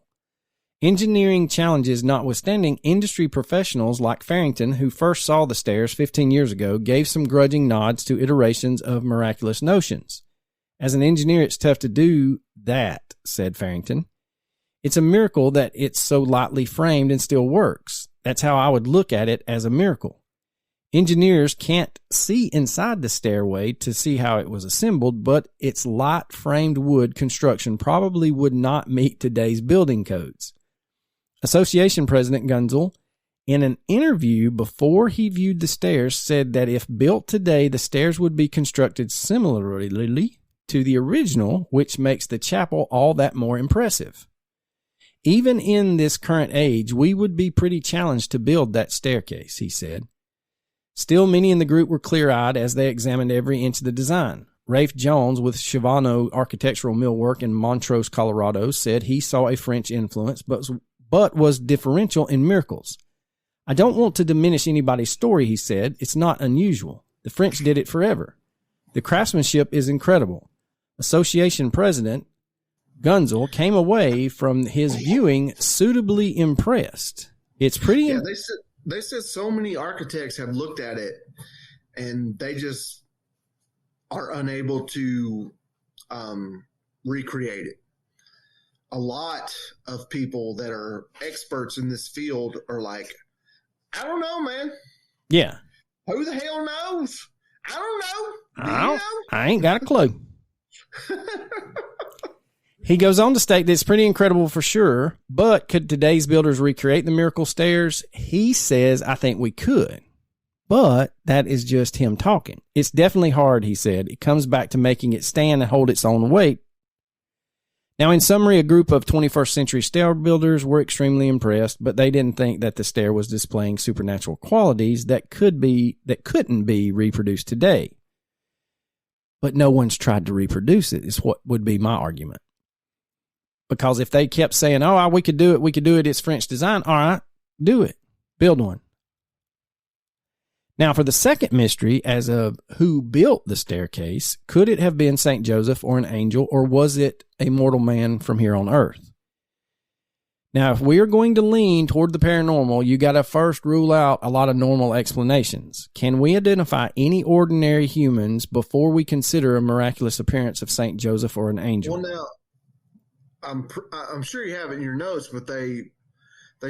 Engineering challenges notwithstanding, industry professionals like Farrington, who first saw the stairs 15 years ago, gave some grudging nods to iterations of miraculous notions. As an engineer, it's tough to do that, said Farrington. It's a miracle that it's so lightly framed and still works. That's how I would look at it, as a miracle. Engineers can't see inside the stairway to see how it was assembled, but its light framed wood construction probably would not meet today's building codes. Association President Gunzel, in an interview before he viewed the stairs, said that if built today, the stairs would be constructed similarly to the original, which makes the chapel all that more impressive. Even in this current age, we would be pretty challenged to build that staircase, he said. Still, many in the group were clear-eyed as they examined every inch of the design. Rafe Jones with Shivano Architectural Millwork in Montrose, Colorado, said he saw a French influence, but was differential in miracles. I don't want to diminish anybody's story, he said. It's not unusual. The French did it forever. The craftsmanship is incredible. Association president Gunzel came away from his viewing suitably impressed. It's pretty. Yeah, they said so many architects have looked at it, and they just are unable to recreate it. A lot of people that are experts in this field are like, I don't know, man. Yeah. Who the hell knows? I don't know. Do you know? I ain't got a clue. He goes on to state that it's pretty incredible for sure, but could today's builders recreate the miracle stairs? He says, I think we could, but that is just him talking. It's definitely hard, he said. It comes back to making it stand and hold its own weight. Now, in summary, a group of 21st century stair builders were extremely impressed, but they didn't think that the stair was displaying supernatural qualities that couldn't be reproduced today. But no one's tried to reproduce it, is what would be my argument. Because if they kept saying, oh, we could do it, it's French design, all right, do it. Build one. Now, for the second mystery, as of who built the staircase, could it have been St. Joseph or an angel, or was it a mortal man from here on earth? Now, if we are going to lean toward the paranormal, you got to first rule out a lot of normal explanations. Can we identify any ordinary humans before we consider a miraculous appearance of St. Joseph or an angel? Well, now, I'm sure you have it in your notes, but they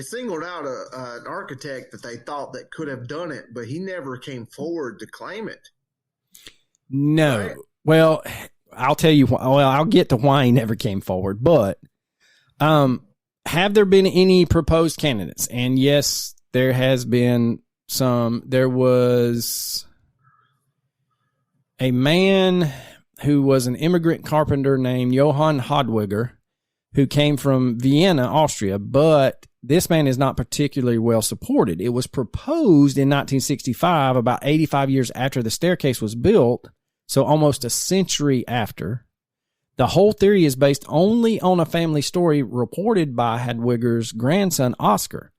singled out an architect that they thought that could have done it, but he never came forward to claim it. No. Right? Well, I'll tell you. I'll get to why he never came forward. But have there been any proposed candidates? And yes, there has been some. There was a man who was an immigrant carpenter named Johann Hodwiger, who came from Vienna, Austria, but this man is not particularly well supported. It was proposed in 1965, about 85 years after the staircase was built, so almost a century after. The whole theory is based only on a family story reported by Hadwiger's grandson, Oscar.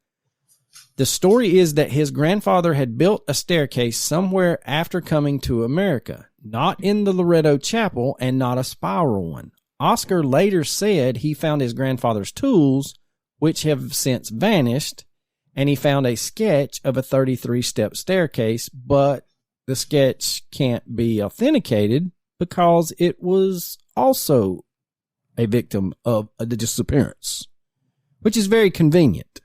The story is that his grandfather had built a staircase somewhere after coming to America, not in the Loretto chapel and not a spiral one. Oscar later said he found his grandfather's tools, which have since vanished, and he found a sketch of a 33-step staircase, but the sketch can't be authenticated because it was also a victim of a disappearance, which is very convenient.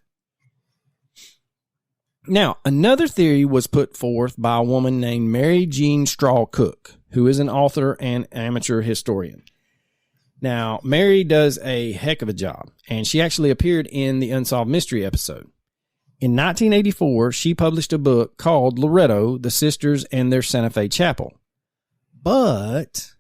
Now, another theory was put forth by a woman named Mary Jean Straw Cook, who is an author and amateur historian. Now, Mary does a heck of a job, and she actually appeared in the Unsolved Mystery episode. In 1984, she published a book called Loretto, the Sisters and Their Santa Fe Chapel. But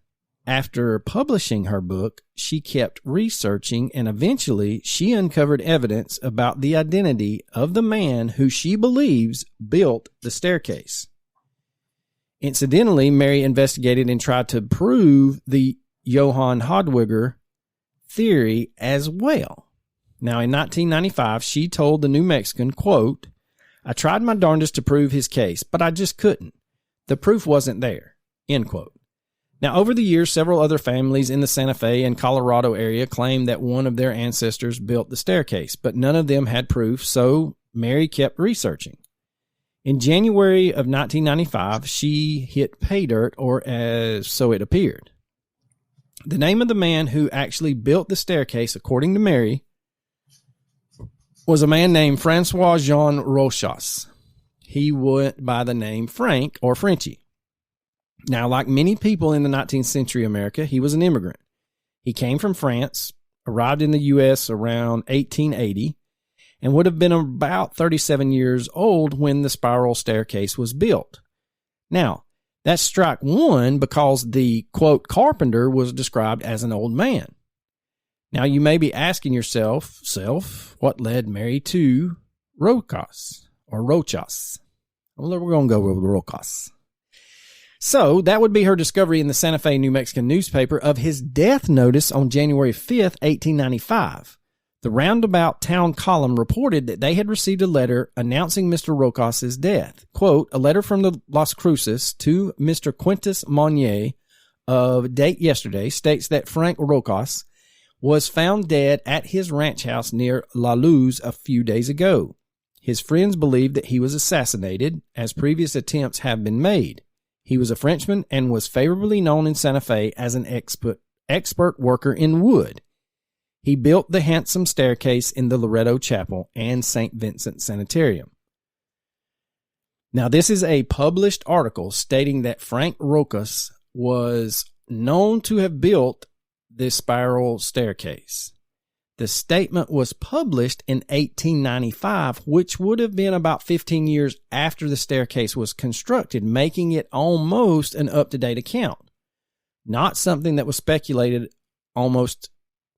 after publishing her book, she kept researching, and eventually she uncovered evidence about the identity of the man who she believes built the staircase. Incidentally, Mary investigated and tried to prove the Johann Hodwiger theory as well. Now, in 1995, she told the New Mexican, quote, I tried my darndest to prove his case, but I just couldn't. The proof wasn't there, end quote. Now, over the years, several other families in the Santa Fe and Colorado area claimed that one of their ancestors built the staircase, but none of them had proof, so Mary kept researching. In January of 1995, she hit pay dirt, or so it appeared. The name of the man who actually built the staircase, according to Mary, was a man named Francois Jean Rochas. He went by the name Frank or Frenchie. Now, like many people in the 19th century America, he was an immigrant. He came from France, arrived in the U.S. around 1880, and would have been about 37 years old when the spiral staircase was built. Now, that's strike one because the, quote, carpenter was described as an old man. Now, you may be asking yourself, what led Mary to Rochas or Rochas? Well, we're going to go with Rochas. So that would be her discovery in the Santa Fe, New Mexican newspaper of his death notice on January 5th, 1895. The Roundabout Town column reported that they had received a letter announcing Mr. Rocas's death. Quote, a letter from the Las Cruces to Mr. Quintus Monnier of date yesterday states that Frank Rocas was found dead at his ranch house near La Luz a few days ago. His friends believe that he was assassinated, as previous attempts have been made. He was a Frenchman and was favorably known in Santa Fe as an expert worker in wood. He built the handsome staircase in the Loretto Chapel and St. Vincent Sanitarium. Now, this is a published article stating that Frank Rocas was known to have built this spiral staircase. The statement was published in 1895, which would have been about 15 years after the staircase was constructed, making it almost an up-to-date account, not something that was speculated almost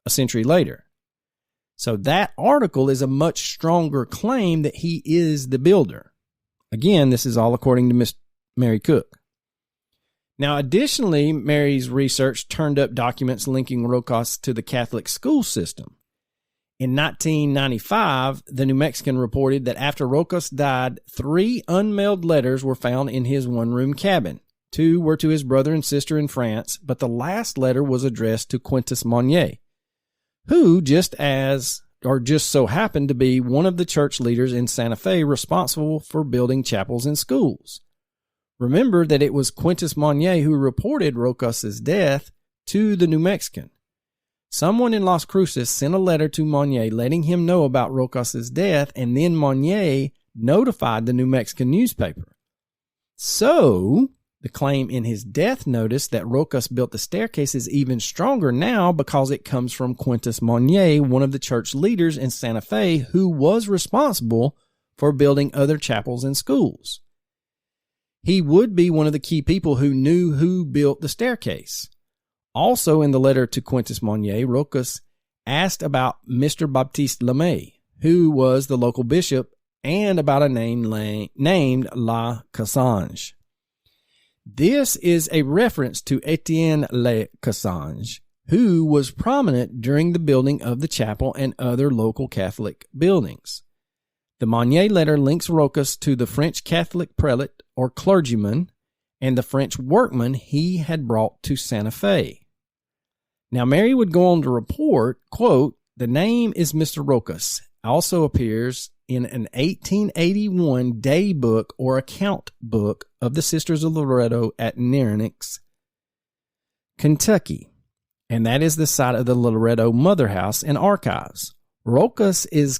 a century later. So that article is a much stronger claim that he is the builder. Again, this is all according to Miss Mary Cook. Now, additionally, Mary's research turned up documents linking Rocas to the Catholic school system. In 1995, the New Mexican reported that after Rocas died, 3 unmailed letters were found in his one-room cabin. 2 were to his brother and sister in France, but the last letter was addressed to Quintus Monnier, who just so happened to be one of the church leaders in Santa Fe responsible for building chapels and schools. Remember that it was Quintus Monnier who reported Rocas's death to the New Mexican. Someone in Las Cruces sent a letter to Monnier letting him know about Rocas's death, and then Monnier notified the New Mexican newspaper. So, the claim in his death notice that Rocas built the staircase is even stronger now because it comes from Quintus Monnier, one of the church leaders in Santa Fe, who was responsible for building other chapels and schools. He would be one of the key people who knew who built the staircase. Also in the letter to Quintus Monnier, Rocas asked about Mr. Baptiste Lemay, who was the local bishop, and about a name named La Cassange. This is a reference to Etienne Le Cassange, who was prominent during the building of the chapel and other local Catholic buildings. The Monnier letter links Rocas to the French Catholic prelate or clergyman and the French workman he had brought to Santa Fe. Now, Mary would go on to report, quote, the name is Mr. Rocas, also appears in an 1881 day book or account book of the Sisters of Loretto at Nearnix, Kentucky, and that is the site of the Loretto Mother House and Archives. Rocas is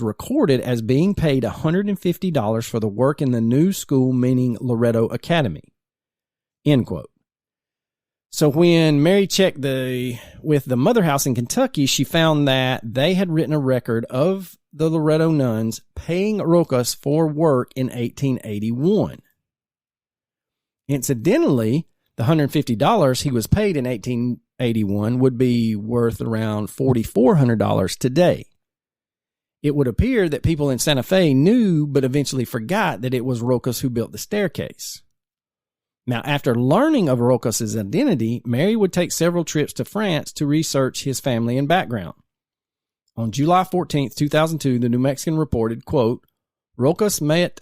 recorded as being paid $150 for the work in the new school, meaning Loretto Academy, end quote. So when Mary checked with the Mother House in Kentucky, she found that they had written a record of the Loretto nuns paying Rocas for work in 1881. Incidentally, the $150 he was paid in 1881 would be worth around $4,400 today. It would appear that people in Santa Fe knew but eventually forgot that it was Rocas who built the staircase. Now, after learning of Rocas's identity, Mary would take several trips to France to research his family and background. On July 14, 2002, the New Mexican reported, quote, Rocas might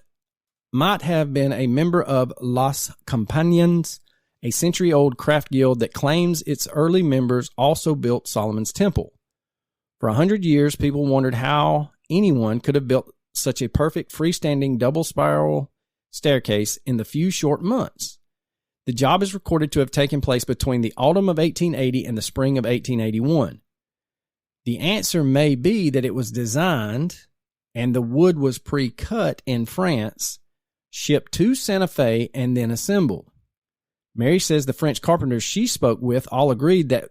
have been a member of Las Campañas, a century-old craft guild that claims its early members also built Solomon's Temple. For 100 years, people wondered how anyone could have built such a perfect freestanding double spiral staircase in the few short months. The job is recorded to have taken place between the autumn of 1880 and the spring of 1881. The answer may be that it was designed and the wood was pre-cut in France, shipped to Santa Fe, and then assembled. Mary says the French carpenters she spoke with all agreed that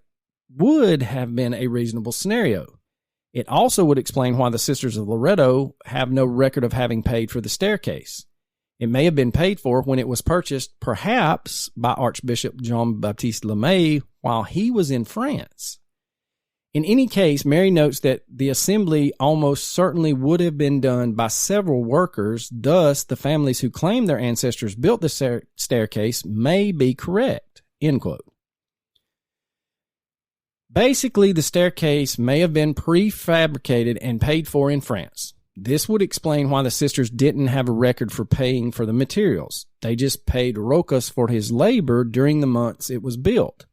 would have been a reasonable scenario. It also would explain why the Sisters of Loretto have no record of having paid for the staircase. It may have been paid for when it was purchased, perhaps by Archbishop Jean-Baptiste Lemay while he was in France. In any case, Mary notes that the assembly almost certainly would have been done by several workers. Thus, the families who claim their ancestors built the staircase may be correct. End quote. Basically, the staircase may have been prefabricated and paid for in France. This would explain why the sisters didn't have a record for paying for the materials. They just paid Rocas for his labor during the months it was built.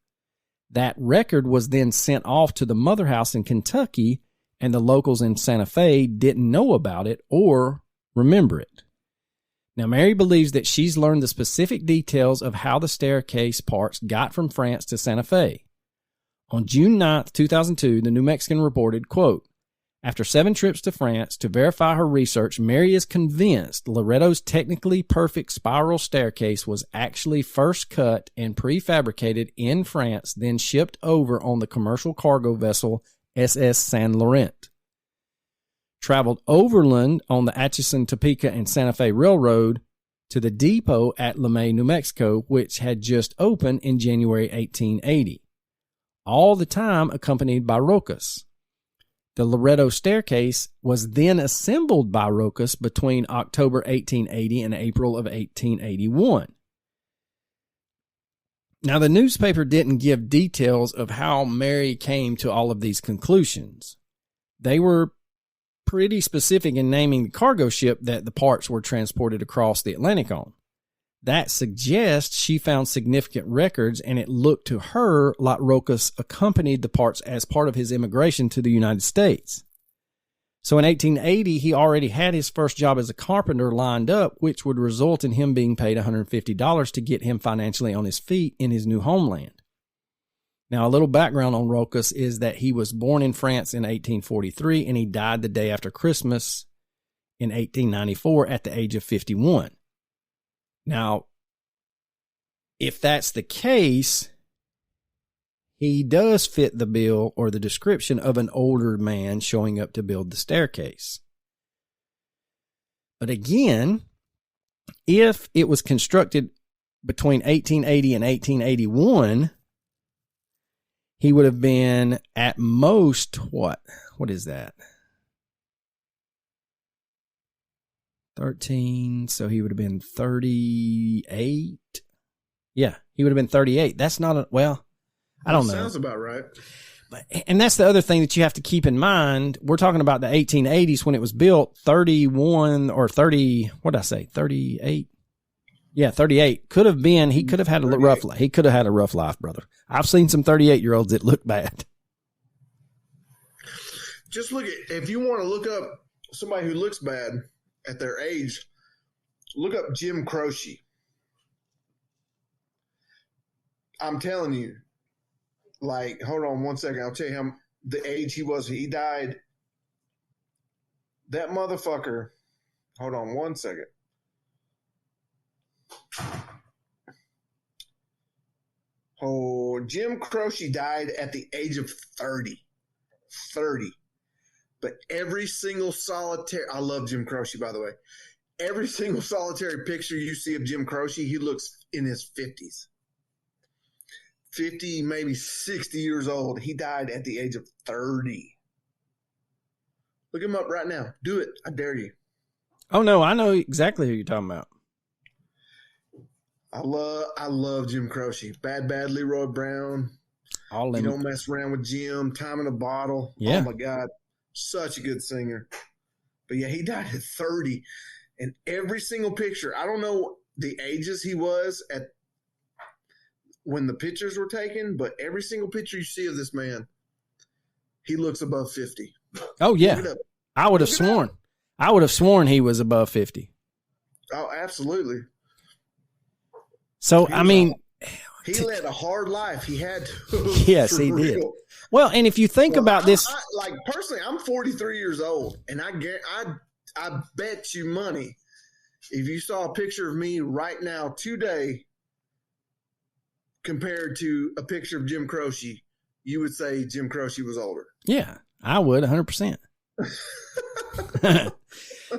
That record was then sent off to the mother house in Kentucky, and the locals in Santa Fe didn't know about it or remember it. Now, Mary believes that she's learned the specific details of how the staircase parts got from France to Santa Fe. On June 9th, 2002, the New Mexican reported, quote, after 7 trips to France to verify her research, Mary is convinced Loretto's technically perfect spiral staircase was actually first cut and prefabricated in France, then shipped over on the commercial cargo vessel SS San Laurent. Traveled overland on the Atchison, Topeka, and Santa Fe Railroad to the depot at LeMay, New Mexico, which had just opened in January 1880. All the time accompanied by Rocas. The Loretto staircase was then assembled by Rocas between October 1880 and April of 1881. Now, the newspaper didn't give details of how Mary came to all of these conclusions. They were pretty specific in naming the cargo ship that the parts were transported across the Atlantic on. That suggests she found significant records, and it looked to her like Rocas accompanied the parts as part of his immigration to the United States. So in 1880, he already had his first job as a carpenter lined up, which would result in him being paid $150 to get him financially on his feet in his new homeland. Now, a little background on Rocas is that he was born in France in 1843, and he died the day after Christmas in 1894 at the age of 51. Now, if that's the case, he does fit the bill or the description of an older man showing up to build the staircase. But again, if it was constructed between 1880 and 1881, he would have been at most, what is that? 13, so he would have been 38. Yeah, he would have been 38. That's not I don't know. Sounds about right. And that's the other thing that you have to keep in mind. We're talking about the 1880s when it was built. 31 or 30, what did I say? 38? Yeah, 38. Could have been, he could have had a rough life. He could have had a rough life, brother. I've seen some 38-year-olds that look bad. Just look at, if you want to look up somebody who looks bad at their age, look up Jim Croce. I'm telling you, like, hold on one second. I'll tell you the age he was. He died. That motherfucker. Hold on one second. Oh, Jim Croce died at the age of 30. 30. But every single solitary, I love Jim Croce, by the way. Every single solitary picture you see of Jim Croce, he looks in his 50s. 50, maybe 60 years old. He died at the age of 30. Look him up right now. Do it. I dare you. Oh, no, I know exactly who you're talking about. I love Jim Croce. Bad Leroy Brown. You don't mess around with Jim. Time in a Bottle. Yeah. Oh, my God. Such a good singer. But, yeah, he died at 30. And every single picture, I don't know the ages he was at when the pictures were taken, but every single picture you see of this man, he looks above 50. Oh, yeah. I would have sworn. I would have sworn he was above 50. Oh, absolutely. So, I mean, he led a hard life. He had to. Yes, he did. Well, and if you think about this, like personally, I'm 43 years old, and I bet you money, if you saw a picture of me right now today compared to a picture of Jim Croce, you would say Jim Croce was older. Yeah, I would 100%.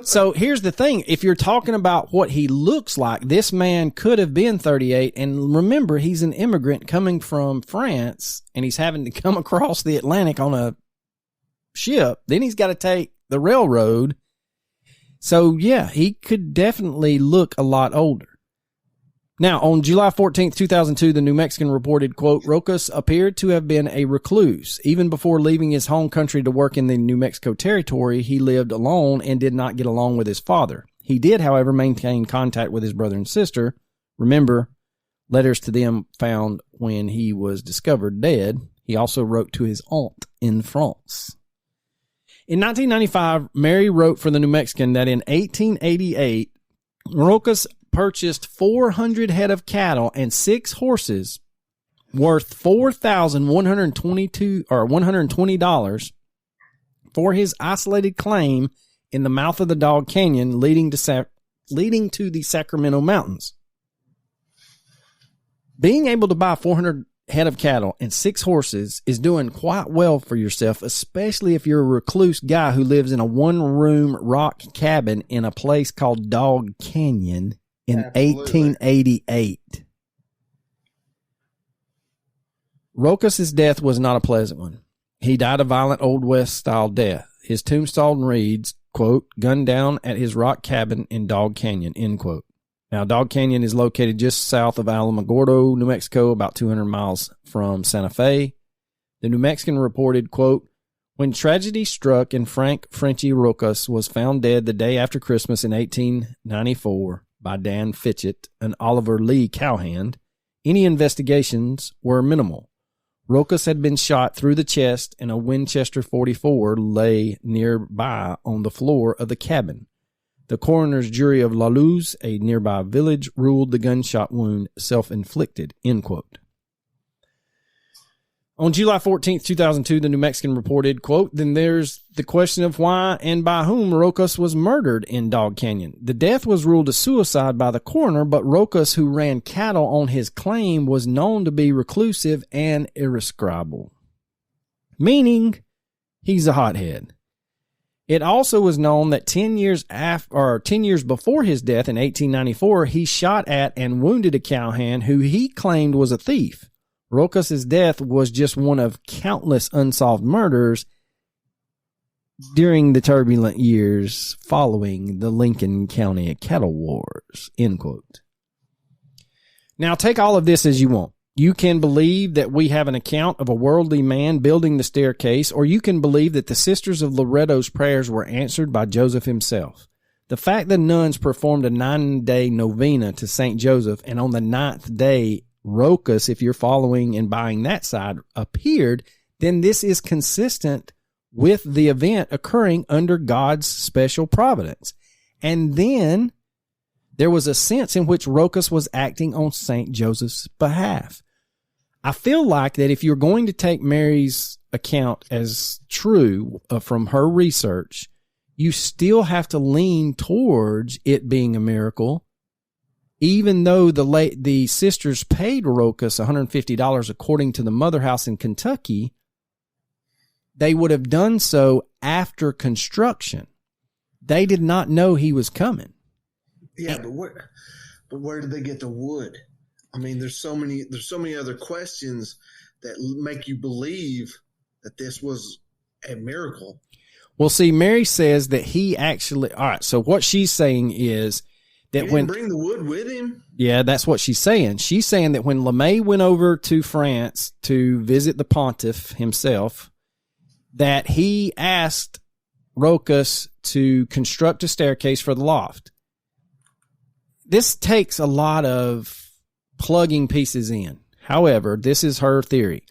So here's the thing. If you're talking about what he looks like, this man could have been 38. And remember, he's an immigrant coming from France, and he's having to come across the Atlantic on a ship. Then he's got to take the railroad. So, yeah, he could definitely look a lot older. Now, on July 14th, 2002, the New Mexican reported, quote, Rokas appeared to have been a recluse. Even before leaving his home country to work in the New Mexico territory, he lived alone and did not get along with his father. He did, however, maintain contact with his brother and sister. Remember, letters to them found when he was discovered dead. He also wrote to his aunt in France. In 1995, Mary wrote for the New Mexican that in 1888, Rokas purchased 400 head of cattle and 6 horses worth $120 for his isolated claim in the mouth of the Dog Canyon leading to the Sacramento Mountains. Being able to buy 400 head of cattle and 6 horses is doing quite well for yourself, especially if you're a recluse guy who lives in a one-room rock cabin in a place called Dog Canyon in Absolutely. 1888. Rokas' death was not a pleasant one. He died a violent Old West-style death. His tombstone reads, quote, gunned down at his rock cabin in Dog Canyon, end quote. Now, Dog Canyon is located just south of Alamogordo, New Mexico, about 200 miles from Santa Fe. The New Mexican reported, quote, when tragedy struck and Frank Frenchie Rokas was found dead the day after Christmas in 1894 by Dan Fitchett and Oliver Lee Cowhand, any investigations were minimal. Rokas had been shot through the chest and a Winchester 44 lay nearby on the floor of the cabin. The coroner's jury of La Luz, a nearby village, ruled the gunshot wound self-inflicted, end quote. On July 14th, 2002, the New Mexican reported, quote, then there's the question of why and by whom Rokas was murdered in Dog Canyon. The death was ruled a suicide by the coroner, but Rokas, who ran cattle on his claim, was known to be reclusive and irascible, meaning he's a hothead. It also was known that 10 years before his death in 1894, he shot at and wounded a cowhand who he claimed was a thief. Rokas' death was just one of countless unsolved murders during the turbulent years following the Lincoln County cattle wars, end quote. Now, take all of this as you want. You can believe that we have an account of a worldly man building the staircase, or you can believe that the sisters of Loretto's prayers were answered by Joseph himself. The fact that nuns performed a 9-day novena to St. Joseph, and on the 9th day, Rokas, if you're following and buying that side, appeared, then this is consistent with the event occurring under God's special providence. And then there was a sense in which Rokas was acting on St. Joseph's behalf. I feel like that if you're going to take Mary's account as true from her research, you still have to lean towards it being a miracle. Even though the sisters paid Rokas $150 according to the Mother House in Kentucky, they would have done so after construction. They did not know he was coming. Yeah, but where did they get the wood? I mean, there's so many other questions that make you believe that this was a miracle. Well, see, Mary says that he actually. All right. So what she's saying is that He didn't bring the wood with him. Yeah, that's what she's saying. She's saying that when LeMay went over to France to visit the pontiff himself, that he asked Rokas to construct a staircase for the loft. This takes a lot of plugging pieces in. However, this is her theory.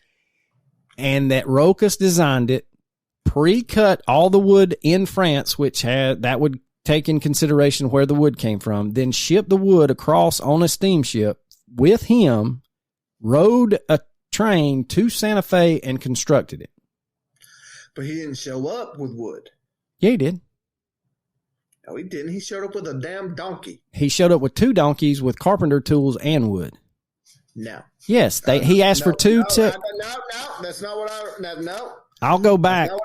And that Rokas designed it, pre-cut all the wood in France, that would take in consideration where the wood came from, then shipped the wood across on a steamship with him, rode a train to Santa Fe, and constructed it. But he didn't show up with wood. Yeah, he did. No, he didn't. He showed up with a damn donkey. He showed up with 2 donkeys with carpenter tools and wood. No. Yes, he asked for 2. No, that's not what no. I'll go back. No,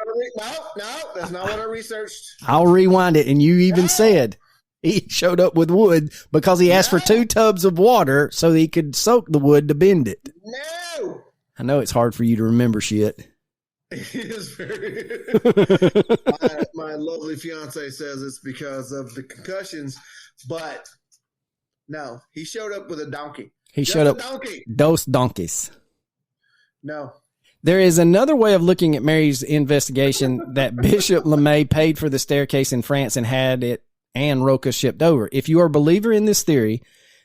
that's not what I researched. I'll rewind it. And you even said he showed up with wood because he asked for 2 tubs of water so he could soak the wood to bend it. No. I know it's hard for you to remember shit. It is very. my lovely fiance says it's because of the concussions, but no, he showed up with a donkey. He showed up. Donkey. Dos donkeys. No. There is another way of looking at Mary's investigation that Bishop LeMay paid for the staircase in France and had it and Roca shipped over. If you are a believer in this theory,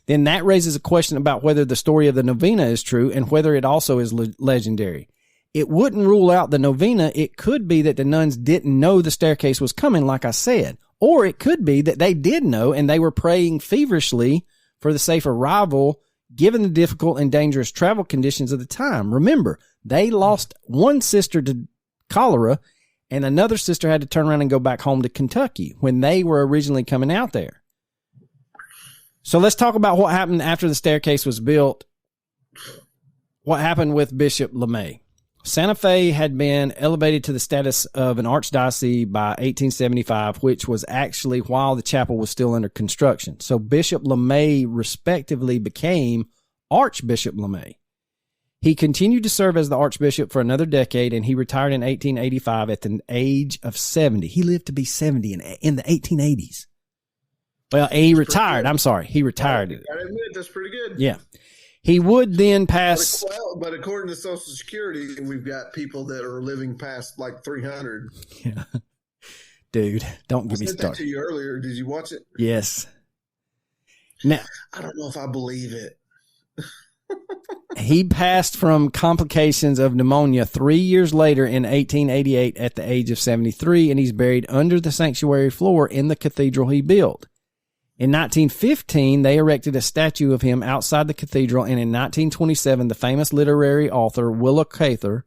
then that raises a question about whether the story of the novena is true and whether it also is legendary. It wouldn't rule out the novena. It could be that the nuns didn't know the staircase was coming, like I said. Or it could be that they did know and they were praying feverishly for the safe arrival given the difficult and dangerous travel conditions of the time. Remember, they lost one sister to cholera and another sister had to turn around and go back home to Kentucky when they were originally coming out there. So let's talk about what happened after the staircase was built. What happened with Bishop LeMay? Santa Fe had been elevated to the status of an archdiocese by 1875, which was actually while the chapel was still under construction. So Bishop LeMay respectively became Archbishop LeMay. He continued to serve as the archbishop for another decade, and he retired in 1885 at the age of 70. He lived to be 70 in the 1880s. Well, he retired. I'm sorry. He retired. I admit, that's pretty good. Yeah. He would then pass. But according to Social Security, we've got people that are living past like 300. Yeah. Dude, don't get me started. I said that to you earlier. Did you watch it? Yes. Now, I don't know if I believe it. He passed from complications of pneumonia 3 years later in 1888 at the age of 73, and he's buried under the sanctuary floor in the cathedral he built. In 1915, they erected a statue of him outside the cathedral, and in 1927, the famous literary author Willa Cather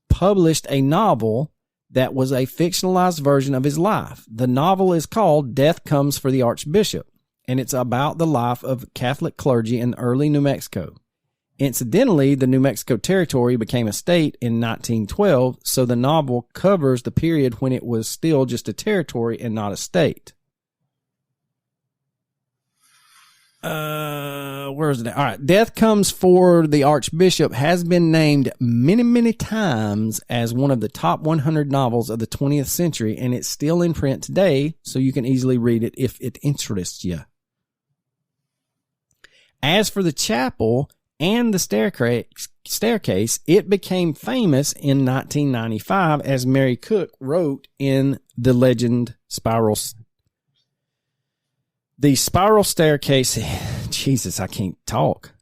published a novel that was a fictionalized version of his life. The novel is called Death Comes for the Archbishop, and it's about the life of Catholic clergy in early New Mexico. Incidentally, the New Mexico Territory became a state in 1912, so the novel covers the period when it was still just a territory and not a state. Where is it? All right. Death Comes for the Archbishop has been named many, many times as one of the top 100 novels of the 20th century, and it's still in print today, so you can easily read it if it interests you. As for the chapel and the staircase, it became famous in 1995, as Mary Cook wrote in the legend Spiral. The spiral staircase, Jesus, I can't talk.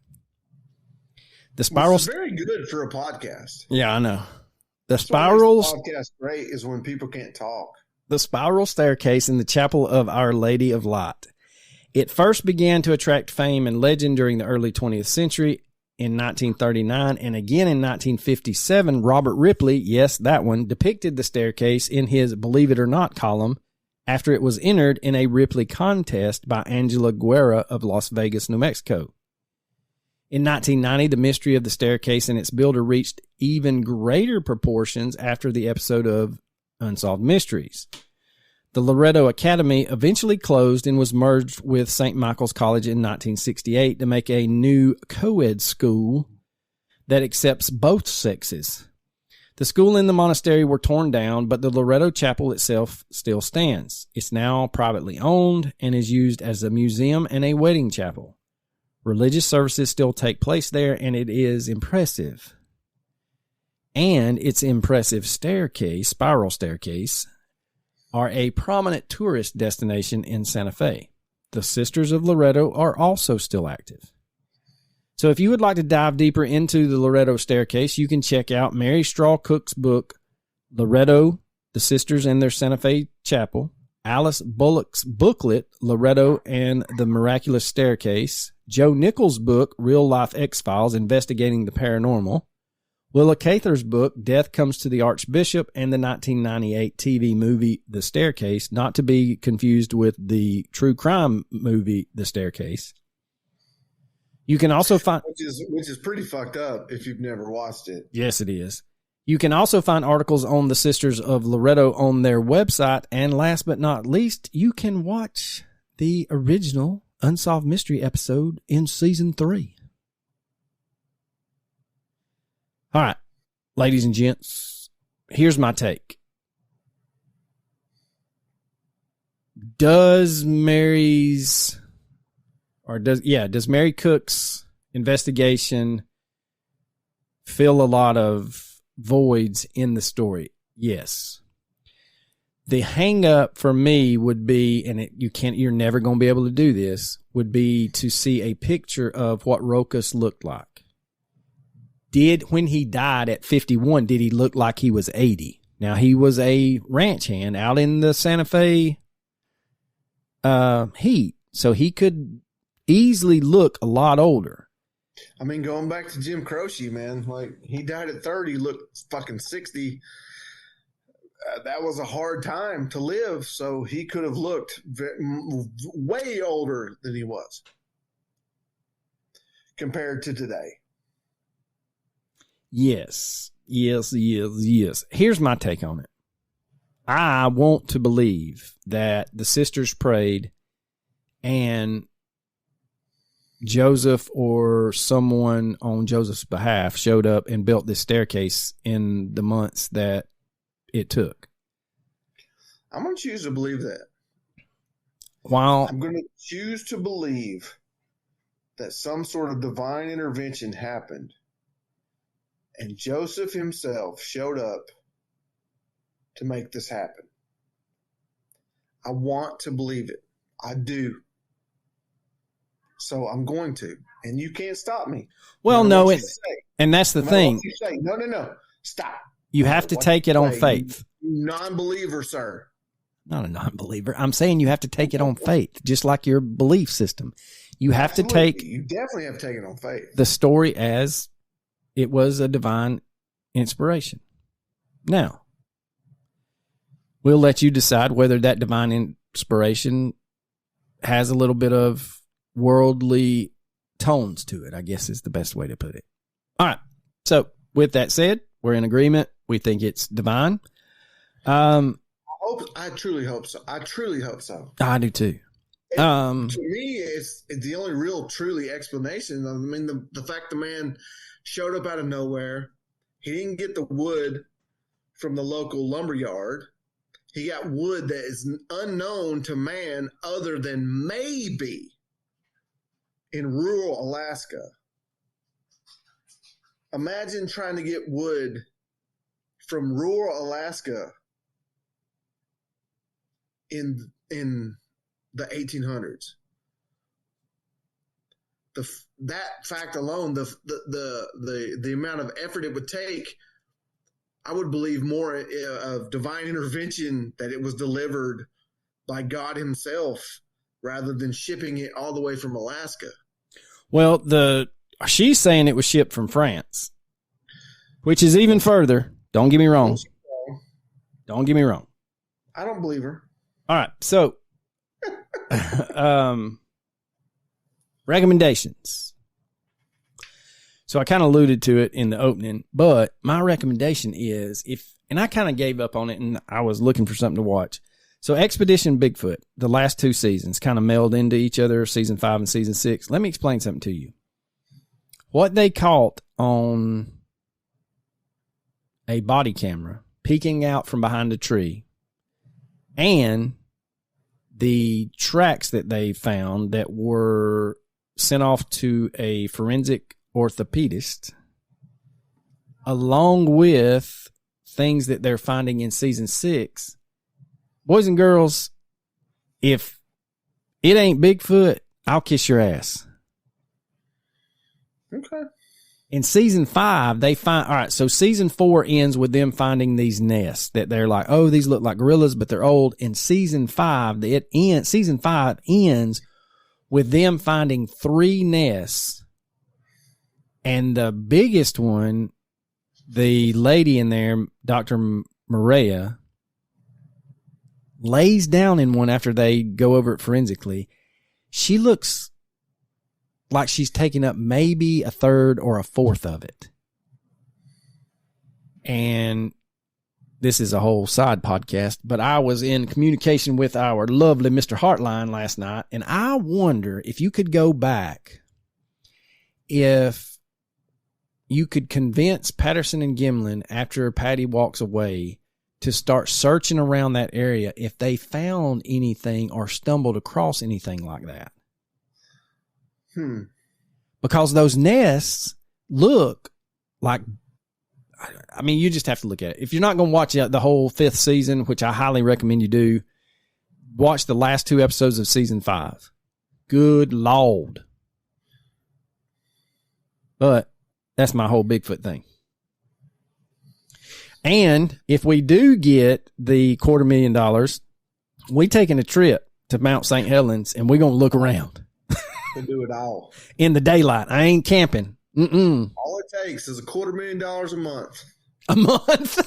The spiral. It's very good for a podcast. Yeah, I know. The That's spiral. what makes the podcast great is when people can't talk. The spiral staircase in the chapel of Our Lady of Light. It first began to attract fame and legend during the early 20th century in 1939, and again in 1957, Robert Ripley, yes, that one, depicted the staircase in his Believe It or Not column after it was entered in a Ripley contest by Angela Guerra of Las Vegas, New Mexico. In 1990, the mystery of the staircase and its builder reached even greater proportions after the episode of Unsolved Mysteries. The Loretto Academy eventually closed and was merged with St. Michael's College in 1968 to make a new co-ed school that accepts both sexes. The school and the monastery were torn down, but the Loretto Chapel itself still stands. It's now privately owned and is used as a museum and a wedding chapel. Religious services still take place there, and it is impressive. And its impressive staircase, spiral staircase, are a prominent tourist destination in Santa Fe. The Sisters of Loretto are also still active. So if you would like to dive deeper into the Loretto staircase, you can check out Mary Straw Cook's book, Loretto, the Sisters and Their Santa Fe Chapel, Alice Bullock's booklet, Loretto and the Miraculous Staircase, Joe Nichols' book, Real Life X-Files, Investigating the Paranormal, Willa Cather's book, Death Comes to the Archbishop, and the 1998 TV movie, The Staircase, not to be confused with the true crime movie, The Staircase. You can also find... Which is pretty fucked up if you've never watched it. Yes, it is. You can also find articles on the Sisters of Loretto on their website. And last but not least, you can watch the original Unsolved Mystery episode in season 3. All right, ladies and gents, here's my take. Does Mary Cook's investigation fill a lot of voids in the story? Yes. The hang up for me would be, and you're never going to be able to do this, would be to see a picture of what Rokas looked like. When he died at 51, did he look like he was 80? Now, he was a ranch hand out in the Santa Fe heat, so he could easily look a lot older. I mean, going back to Jim Croce, man, like he died at 30, looked fucking 60. That was a hard time to live, so he could have looked way older than he was compared to today. Yes. Here's my take on it. I want to believe that the sisters prayed and Joseph or someone on Joseph's behalf showed up and built this staircase in the months that it took. I'm going to choose to believe that. I'm going to choose to believe that some sort of divine intervention happened and Joseph himself showed up to make this happen. I want to believe it. I do. So I'm going to. And you can't stop me. Well, no, and that's the thing. No. Stop. You have to take it on faith. Non-believer, sir. Not a non-believer. I'm saying you have to take it on faith, just like your belief system. You have to take. You definitely have to take it on faith. The story as it was a divine inspiration. Now, we'll let you decide whether that divine inspiration has a little bit of worldly tones to it, I guess is the best way to put it. All right. So with that said, we're in agreement. We think it's divine. I truly hope so. I do too. To me, it's the only real truly explanation. I mean, the fact the man showed up out of nowhere. He didn't get the wood from the local lumber yard. He got wood that is unknown to man other than maybe in rural Alaska. Imagine trying to get wood from rural Alaska in the 1800s. That fact alone, the amount of effort it would take, I would believe more of divine intervention, that it was delivered by God himself rather than shipping it all the way from Alaska. Well, she's saying it was shipped from France, which is even further. Don't get me wrong. I don't believe her. All right. So, recommendations. So I kind of alluded to it in the opening, but my recommendation is and I kind of gave up on it and I was looking for something to watch. So Expedition Bigfoot, the last 2 seasons kind of meld into each other, season 5 and season 6. Let me explain something to you. What they caught on a body camera peeking out from behind a tree and the tracks that they found that were sent off to a forensic orthopedist, along with things that they're finding in season 6, boys and girls, if it ain't Bigfoot, I'll kiss your ass. Okay. In season 5, they find, all right, so season 4 ends with them finding these nests that they're like, oh, these look like gorillas, but they're old. In season 5, season 5 ends with them finding 3 nests. And the biggest one, the lady in there, Dr. Maria, lays down in one after they go over it forensically. She looks like she's taking up maybe a third or a fourth of it. And this is a whole side podcast, but I was in communication with our lovely Mr. Heartline last night, and I wonder if you could go back, if you could convince Patterson and Gimlin after Patty walks away to start searching around that area if they found anything or stumbled across anything like that. Because those nests look like, I mean, you just have to look at it. If you're not going to watch the whole 5th season, which I highly recommend you do, watch the last 2 episodes of season 5. Good Lord. But that's my whole Bigfoot thing. And if we do get the $250,000, we taking a trip to Mount St. Helens, and we're going to look around. To do it all. In the daylight. I ain't camping. All it takes is $250,000 a month. A month?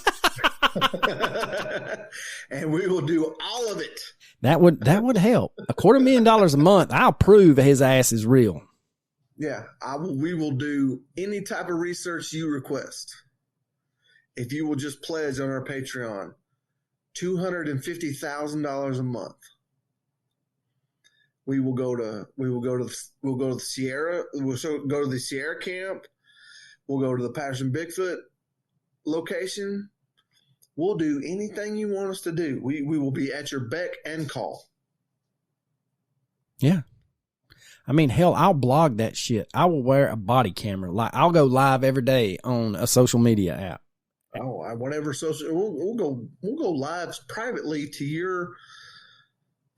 And we will do all of it. That would help. $250,000 a month. I'll prove his ass is real. Yeah, we will do any type of research you request. If you will just pledge on our Patreon, $250,000 a month. We'll go to the Sierra. We'll go to the Sierra camp. We'll go to the Patterson Bigfoot location. We'll do anything you want us to do. We will be at your beck and call. Yeah. I mean, hell, I'll blog that shit. I will wear a body camera. Like, I'll go live every day on a social media app. Oh, whatever social. We'll go live privately to your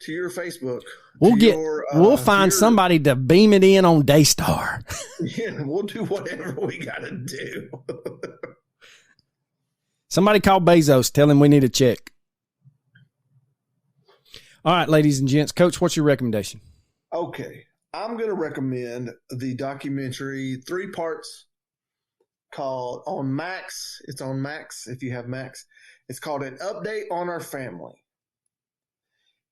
Facebook. We'll find somebody to beam it in on Daystar. Yeah, we'll do whatever we got to do. Somebody call Bezos. Tell him we need a check. All right, ladies and gents. Coach, what's your recommendation? Okay. I'm going to recommend the documentary, 3 parts, called on Max. It's on Max if you have Max. It's called An Update on Our Family.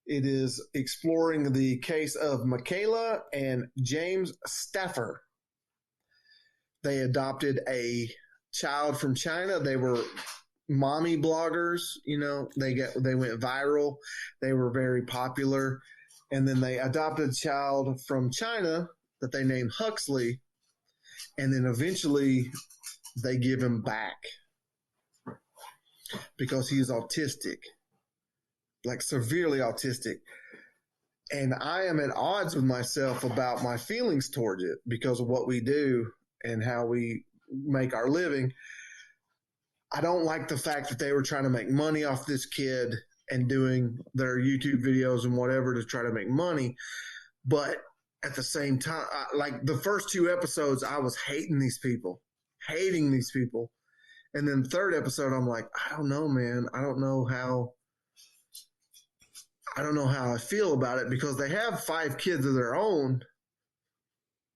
It is exploring the case of Michaela and James Staffer. They adopted a child from China. They were mommy bloggers, you know, they went viral. They were very popular. And then they adopted a child from China that they named Huxley. And then eventually they give him back because he's autistic. Like severely autistic. And I am at odds with myself about my feelings towards it because of what we do and how we make our living. I don't like the fact that they were trying to make money off this kid and doing their YouTube videos and whatever to try to make money. But at the same time, like the first 2 episodes, I was hating these people. And then the 3rd episode, I'm like, I don't know, man. I don't know how I feel about it because they have 5 kids of their own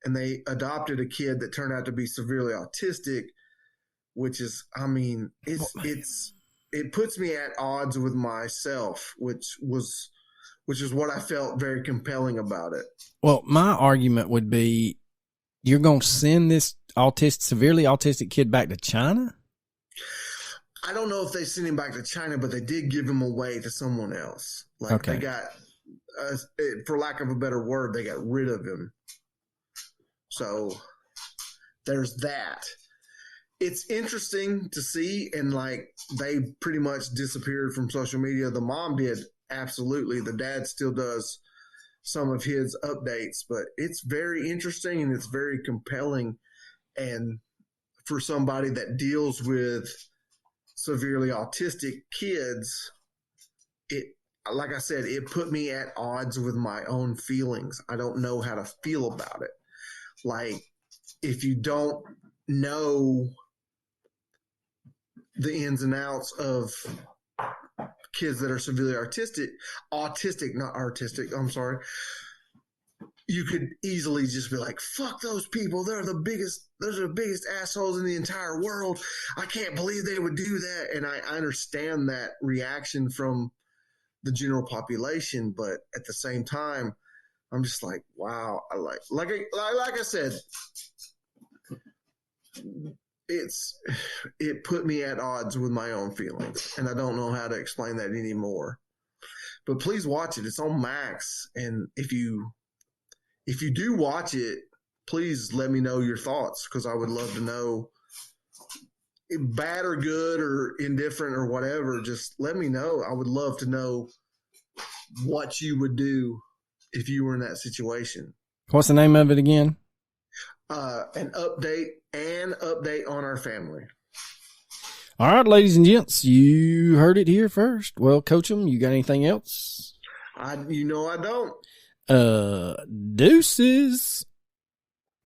and they adopted a kid that turned out to be severely autistic, which is, I mean, it puts me at odds with myself, which is what I felt very compelling about it. Well, my argument would be you're going to send this severely autistic kid back to China? I don't know if they sent him back to China, but they did give him away to someone else. Like They got, for lack of a better word, they got rid of him. So there's that. It's interesting to see, and like they pretty much disappeared from social media. The mom did, absolutely. The dad still does some of his updates, but it's very interesting and it's very compelling. And for somebody that deals with severely autistic kids, like I said, it put me at odds with my own feelings. I don't know how to feel about it. Like, if you don't know the ins and outs of kids that are severely autistic, not artistic, I'm sorry, you could easily just be like, fuck those people. Those are the biggest assholes in the entire world. I can't believe they would do that. And I understand that reaction from the general population, but at the same time, I'm just like, wow. Like I said, it put me at odds with my own feelings, and I don't know how to explain that anymore. But please watch it. It's on Max, and if you do watch it, please let me know your thoughts, because I would love to know, bad or good or indifferent or whatever. Just let me know. I would love to know what you would do if you were in that situation. What's the name of it again? An update on our family. All right, ladies and gents, you heard it here first. Well, Coachum, you got anything else? I don't. Deuces.